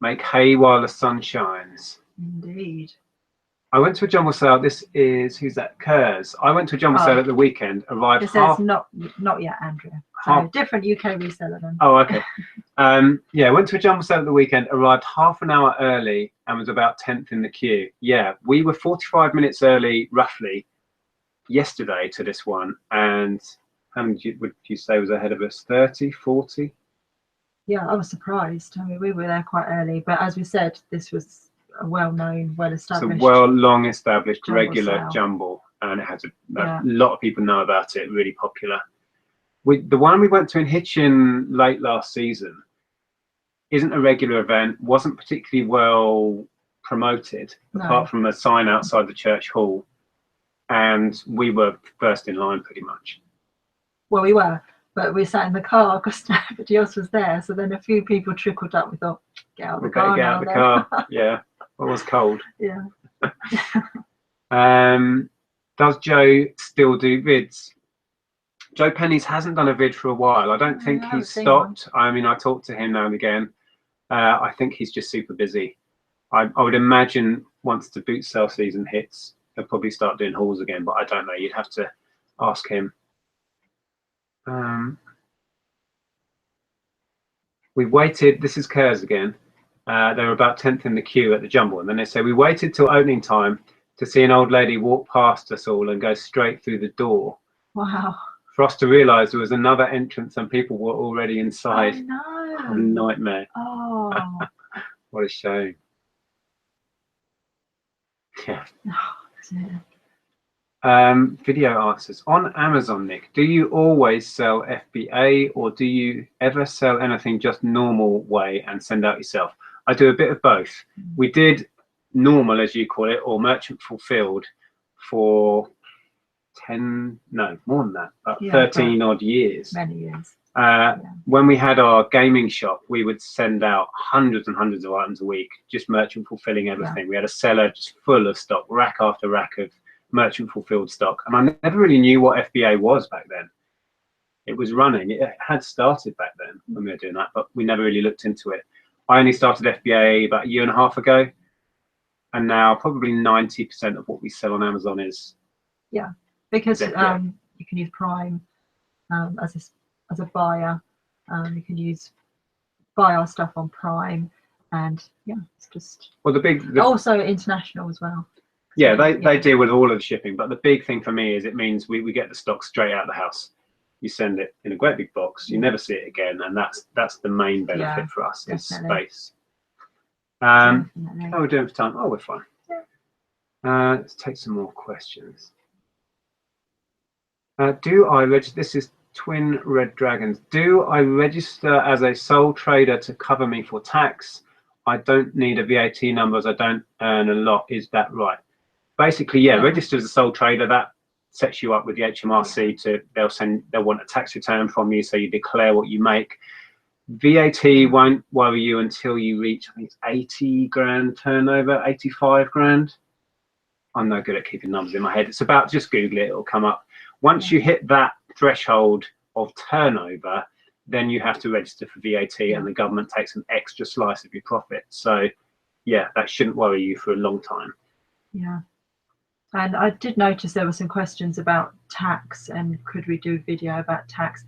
Make hay while the sun shines. Indeed. I went to a jumble sale. This is, who's that? Kurz. I went to a jumble sale at the weekend. Arrived. It says not yet, Andrea. So different UK reseller then. Oh, okay. Yeah, went to a jumble sale at the weekend. Arrived half an hour early and was about 10th in the queue. Yeah, we were 45 minutes early, roughly, yesterday to this one. And how many would you say was ahead of us? 30, 40? Yeah, I was surprised. I mean, we were there quite early, but as we said, this was a well-known, well-established. It's a long-established regular jumble, and it has a lot of people know about it. Really popular. The one we went to in Hitchin late last season isn't a regular event. Wasn't particularly well promoted, apart from a sign outside the church hall, and we were first in line pretty much. Well, we were. But we sat in the car because nobody else was there. So then a few people trickled up. We thought, get out of the car. Get out of the car. Yeah. It was cold. Yeah. Does Joe still do vids? Joe Pennies hasn't done a vid for a while. I don't think he's stopped. I mean, I talk to him now and again. I think he's just super busy. I would imagine once the boot sale season hits, he'll probably start doing hauls again. But I don't know. You'd have to ask him. We waited. This is Kurz again. They were about 10th in the queue at the jumble, and then they say we waited till opening time to see an old lady walk past us all and go straight through the door. Wow. For us to realise there was another entrance and people were already inside. Oh, no. A nightmare. Oh. What a shame. Yeah. Oh, video answers on Amazon. Nick, do you always sell FBA or do you ever sell anything just normal way and send out yourself? I do a bit of both. We did normal, as you call it, or merchant fulfilled for 10, no, more than that, about 13 odd years. Many years. When we had our gaming shop, we would send out hundreds and hundreds of items a week, just merchant fulfilling everything. We had a cellar just full of stock, rack after rack of merchant fulfilled stock, and I never really knew what FBA was back then. It was running. It had started back then when we were doing that, but we never really looked into it. I only started FBA about a year and a half ago, and now probably 90% of what we sell on Amazon is because you can use Prime as a buyer. You can buy our stuff on Prime, and it's just also international as well. Yeah, they deal with all of the shipping, but the big thing for me is it means we get the stock straight out of the house. You send it in a great big box, you never see it again, and that's the main benefit for us, is space. How are we doing for time? Oh, we're fine. Let's take some more questions. Do I register? This is Twin Red Dragons. Do I register as a sole trader to cover me for tax? I don't need a VAT number as I don't earn a lot. Is that right? Basically, register as a sole trader. That sets you up with the HMRC they'll want a tax return from you, so you declare what you make. VAT won't worry you until you reach, I think it's 80 grand turnover, 85 grand. I'm no good at keeping numbers in my head. It's about, just Google it, it'll come up. Once you hit that threshold of turnover, then you have to register for VAT, and the government takes an extra slice of your profit. So yeah, that shouldn't worry you for a long time. Yeah. And I did notice there were some questions about tax and could we do video about tax.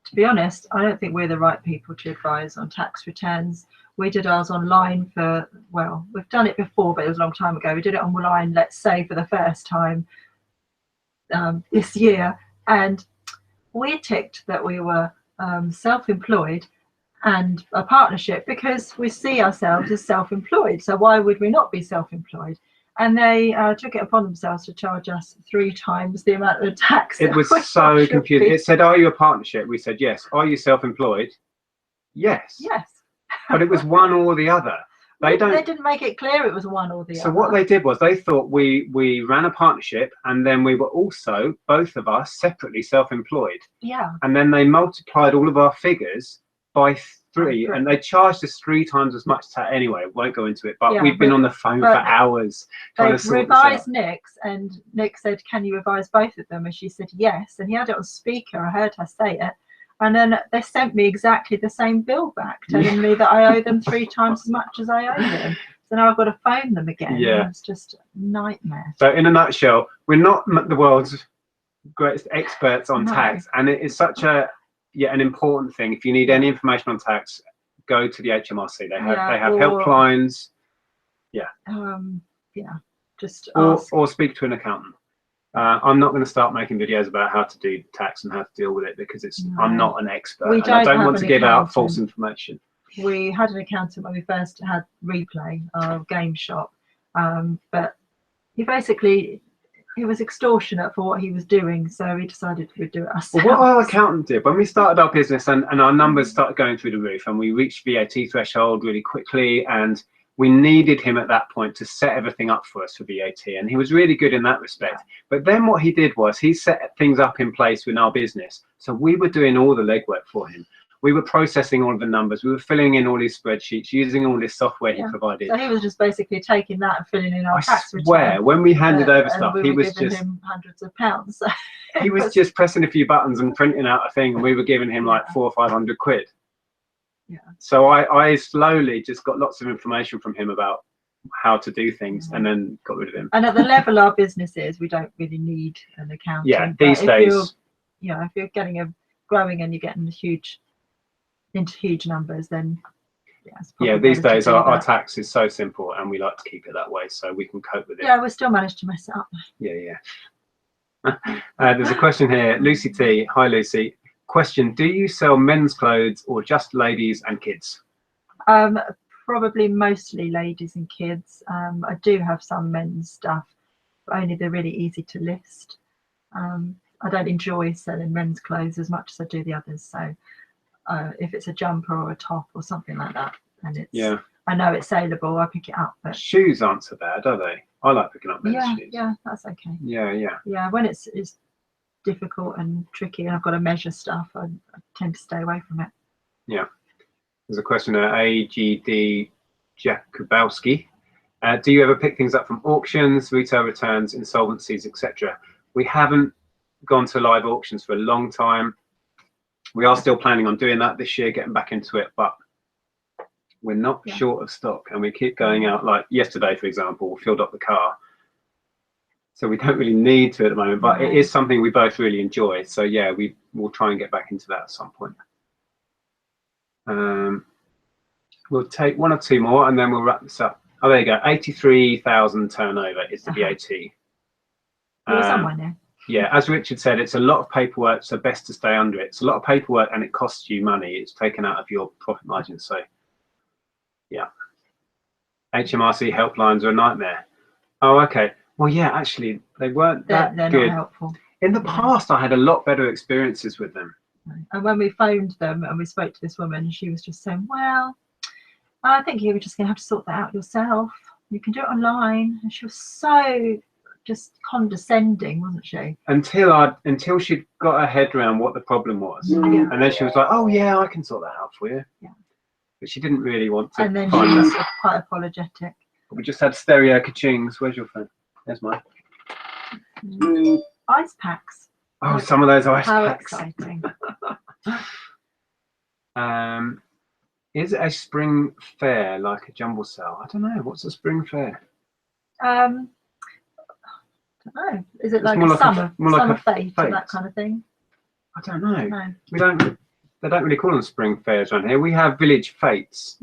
To be honest, I don't think we're the right people to advise on tax returns. We did ours online we've done it before, but it was a long time ago. We did it online, let's say, for the first time this year. And we ticked that we were self-employed and a partnership because we see ourselves as self-employed. So why would we not be self-employed? And they took it upon themselves to charge us 3 times the amount of tax. It was so confusing. It said, "Are you a partnership?" We said yes. "Are you self-employed?" Yes. Yes. But it was one or the other. They didn't make it clear it was one or the other. So what they did was they thought we ran a partnership, and then we were also, both of us, separately self-employed. Yeah. And then they multiplied all of our figures by 3, and they charged us 3 times as much tax anyway. Won't go into it, but we've been on the phone for hours trying to sort this out. Revised Nick's, and Nick said, "Can you revise both of them?" And she said yes, and he had it on speaker. I heard her say it. And then they sent me exactly the same bill back, telling me that I owe them 3 times as much as I owe them. So now I've got to phone them again. Yeah. It's just a nightmare. So in a nutshell, we're not the world's greatest experts on tax, and it is such an important thing. If you need any information on tax, go to the HMRC. They have helplines. Yeah. Just ask. Or speak to an accountant. I'm not going to start making videos about how to do tax and how to deal with it, because I'm not an expert, and I don't want to give out false information. We had an accountant when we first had Replay, our game shop, but he was extortionate for what he was doing, so we decided we'd do it ourselves. Well, what our accountant did when we started our business, and our numbers started going through the roof, and we reached VAT threshold really quickly, and we needed him at that point to set everything up for us for VAT, and he was really good in that respect. But then what he did was he set things up in place in our business, so we were doing all the legwork for him. We were processing all of the numbers, we were filling in all his spreadsheets, using all this software he provided. So he was just basically taking that and filling in our tax return. I swear, when we handed over stuff, he was just him hundreds of pounds. So he was just pressing a few buttons and printing out a thing, and we were giving him like 400 or 500 quid. Yeah. So I slowly just got lots of information from him about how to do things, and then got rid of him. And at the level our business is, we don't really need an accountant. Yeah, these days. If you're getting growing and you're getting into huge numbers, then these days our tax is so simple, and we like to keep it that way so we can cope with it. Yeah, we still managed to mess it up. Yeah. There's a question here. Lucy T. Hi, Lucy. Question: do you sell men's clothes or just ladies and kids? Probably mostly ladies and kids. I do have some men's stuff, but only they're really easy to list. I don't enjoy selling men's clothes as much as I do the others. So if it's a jumper or a top or something like that, and it's I know it's saleable, I pick it up. But shoes aren't so bad, are they? I like picking up men's shoes. Yeah, that's okay. Yeah. When it's difficult and tricky, and I've got to measure stuff, I tend to stay away from it. Yeah. There's a question there, AGD Jakubowski. Do you ever pick things up from auctions, retail returns, insolvencies, etc.? We haven't gone to live auctions for a long time. We are still planning on doing that this year, getting back into it, but we're not short of stock, and we keep going out. Like yesterday, for example, we filled up the car. So we don't really need to at the moment, but it is something we both really enjoy. So yeah, we'll try and get back into that at some point. We'll take 1 or 2 more, and then we'll wrap this up. Oh, there you go. 83,000 turnover is the VAT. You're somewhere now. Yeah, as Richard said, it's a lot of paperwork, so best to stay under it. It's a lot of paperwork, and it costs you money. It's taken out of your profit margin. So yeah, HMRC helplines are a nightmare. Oh, okay. Well, yeah, actually, they weren't that good. They're not helpful. In the past, I had a lot better experiences with them. And when we phoned them and we spoke to this woman, she was just saying, well, I think you're just going to have to sort that out yourself. You can do it online. And she was so just condescending, wasn't she? Until she'd got her head around what the problem was. And then she was like, oh, yeah, I can sort that out for you. Yeah. But she didn't really want to. And then she was quite apologetic. We just had stereo ka-chings. Where's your phone? There's mine. Ice packs. Oh, some of those ice packs. How exciting. Is a spring fair like a jumble sale? I don't know. What's a spring fair? I don't know. Is it like a summer fete or that kind of thing? I don't know. They don't really call them spring fairs around here. We have village fetes,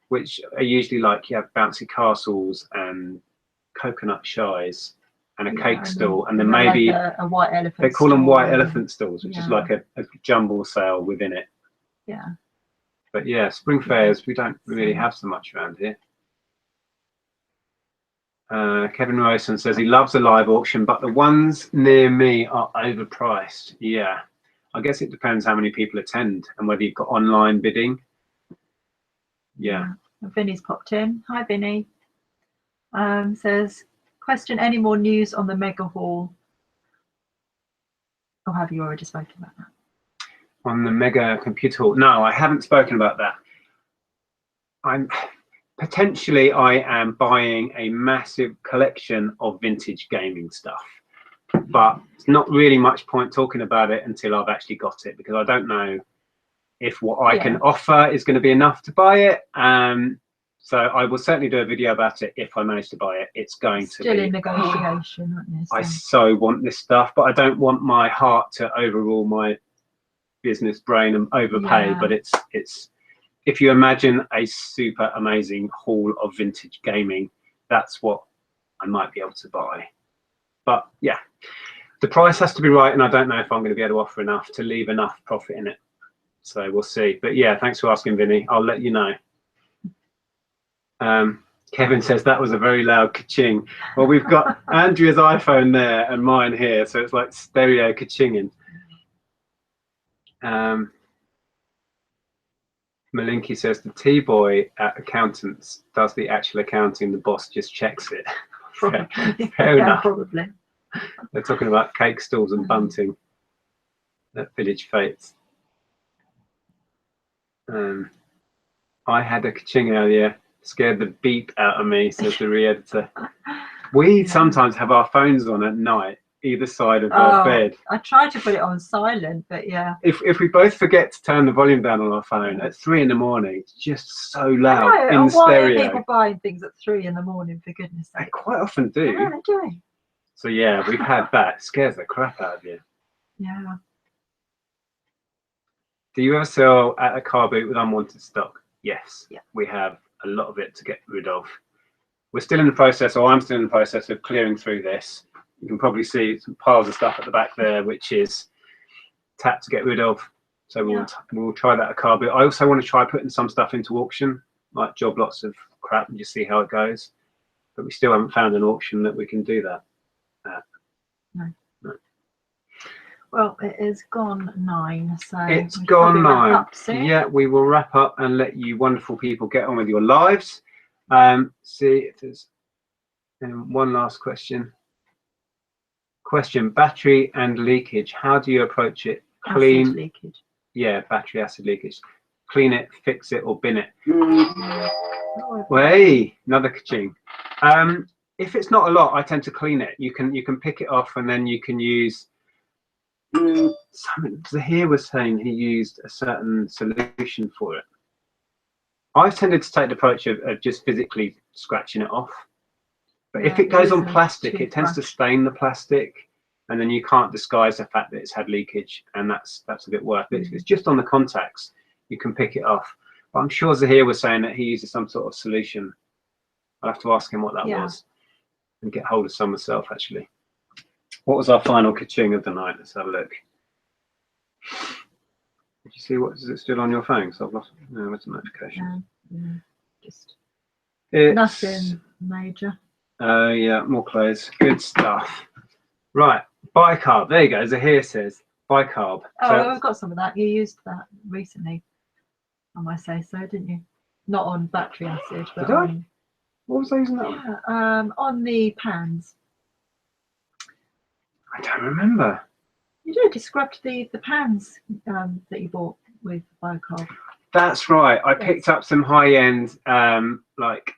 which are usually like you have bouncy castles and coconut shies and a cake stall, and then maybe like a white elephant. They call them white elephant stalls, which is like a jumble sale within it. Yeah. But yeah, spring fairs we don't really have so much around here. Kevin Rosen says he loves a live auction, but the ones near me are overpriced. Yeah, I guess it depends how many people attend and whether you've got online bidding. Yeah. Vinny's popped in. Hi, Vinny. Says, question, any more news on the mega hall? Or have you already spoken about that? On the mega computer hall? No, I haven't spoken about that. I am buying a massive collection of vintage gaming stuff, but it's not really much point talking about it until I've actually got it, because I don't know if what I can offer is going to be enough to buy it. So I will certainly do a video about it if I manage to buy it. It's going to be still in negotiation, aren't you? I so want this stuff, but I don't want my heart to overrule my business brain and overpay. But it's if you imagine a super amazing haul of vintage gaming, that's what I might be able to buy. But yeah, the price has to be right, and I don't know if I'm going to be able to offer enough to leave enough profit in it. So we'll see. But yeah, thanks for asking, Vinny. I'll let you know. Kevin says that was a very loud ka-ching. Well, we've got Andrea's iPhone there and mine here, so it's like stereo ka-chinging. Malinky says the T-boy at accountants does the actual accounting, the boss just checks it. Fair enough. Probably. They're talking about cake stalls and bunting at Village Fates. I had a ka-ching earlier, scared the beep out of me, says the re-editor. We sometimes have our phones on at night, either side of our bed. I try to put it on silent, but yeah. If we both forget to turn the volume down on our phone at 3 in the morning, it's just so loud in the stereo. Why are people buying things at 3 in the morning, for goodness sake? They quite often do. Yeah, they do. So yeah, we've had that. It scares the crap out of you. Yeah. Do you ever sell at a car boot with unwanted stock? Yes. Yeah. We have a lot of it to get rid of. We're still in the process, or I'm still in the process of clearing through this. You can probably see some piles of stuff at the back there, which is tap to get rid of. So we'll try that at a car boot. I also want to try putting some stuff into auction, like job lots of crap, and just see how it goes. But we still haven't found an auction that we can do that at. No. Well, it is gone 9, so it's gone 9. Yeah, we will wrap up and let you wonderful people get on with your lives. See if there's one last question. Battery and leakage. How do you approach it? Clean. Acid leakage. Yeah, battery acid leakage. Clean it, fix it, or bin it. Hey, another ka-ching. If it's not a lot, I tend to clean it. You can pick it off, and then you can use. Zahir was saying he used a certain solution for it. I've tended to take the approach of just physically scratching it off. But if it goes on plastic, it tends to stain the plastic, and then you can't disguise the fact that it's had leakage, and that's a bit worse. But if it's just on the contacts, you can pick it off. But I'm sure Zahir was saying that he uses some sort of solution. I'll have to ask him what that was and get hold of some myself, actually. What was our final ka-ching of the night? Let's have a look. Did you see what is it still on your phone? So I've lost. No, it's a notification. Just nothing major. Oh yeah, more clothes. Good stuff. Right, bicarb. There you go. Zahir says bicarb. Oh, so, I've got some of that. You used that recently, I might say so, didn't you? Not on battery acid, but on. What was I using that on? On the pans. I don't remember. You did. You scrubbed the pans that you bought with bicarb. That's right. I picked up some high-end like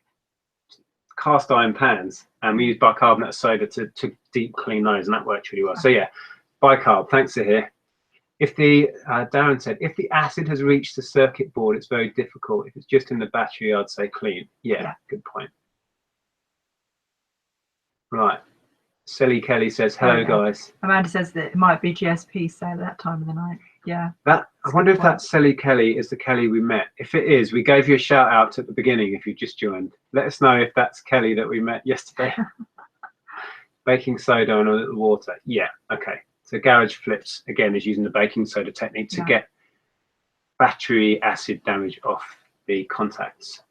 cast iron pans, and we used bicarbonate of soda to deep clean those, and that worked really well. So yeah, bicarb. Thanks to here. If the Darren said, if the acid has reached the circuit board, it's very difficult. If it's just in the battery, I'd say clean. Yeah. Good point. Right. Sally Kelly says, hello guys. Amanda says that it might be GSP sale at that time of the night. Yeah. I wonder if that Sally Kelly is the Kelly we met. If it is, we gave you a shout out at the beginning if you just joined. Let us know if that's Kelly that we met yesterday. Baking soda and a little water. Yeah, okay. So Garage Flips, again, is using the baking soda technique to get battery acid damage off the contacts.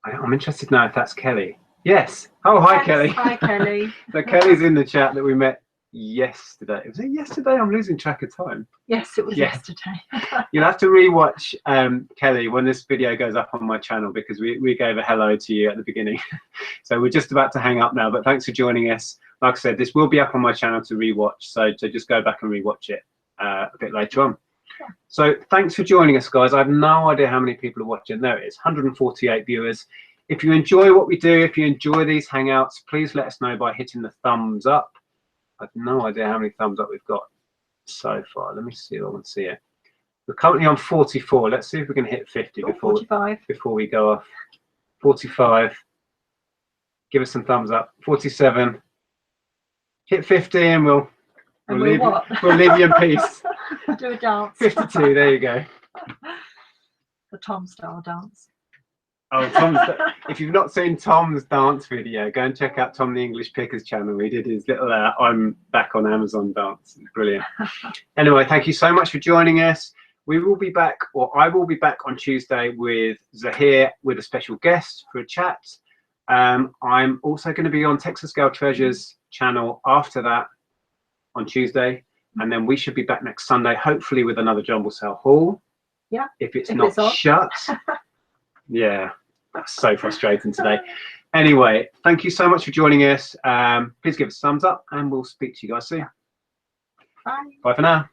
I'm interested now if that's Kelly. Yes. Oh, hi, Yes, Kelly. hi, Kelly. So Kelly's in the chat that we met yesterday. Was it yesterday? I'm losing track of time. Yes, it was yesterday. You'll have to rewatch Kelly when this video goes up on my channel, because we gave a hello to you at the beginning. So we're just about to hang up now, but thanks for joining us. Like I said, this will be up on my channel to rewatch, so just go back and rewatch it a bit later on. Yeah. So thanks for joining us, guys. I have no idea how many people are watching. There it is, 148 viewers. If you enjoy what we do, if you enjoy these hangouts, please let us know by hitting the thumbs up. I have no idea how many thumbs up we've got so far. Let me see if I can see it. We're currently on 44. Let's see if we can hit 50 before we go off. 45. Give us some thumbs up. 47. Hit 50 and we'll leave you in peace. Do a dance. 52. There you go. The Tom style dance. Oh, Tom's, if you've not seen Tom's dance video, go and check out Tom the English Picker's channel. He did his little I'm back on Amazon dance. It's brilliant. Anyway, thank you so much for joining us. We will be back, or I will be back on Tuesday with Zahir with a special guest for a chat. I'm also going to be on Texas Girl Treasures channel after that on Tuesday. And then we should be back next Sunday, hopefully with another Jumble Sale haul. Yeah. If it's not shut. Yeah. That's so frustrating today. Anyway, thank you so much for joining us. Please give us a thumbs up and we'll speak to you guys soon. Bye. Bye for now.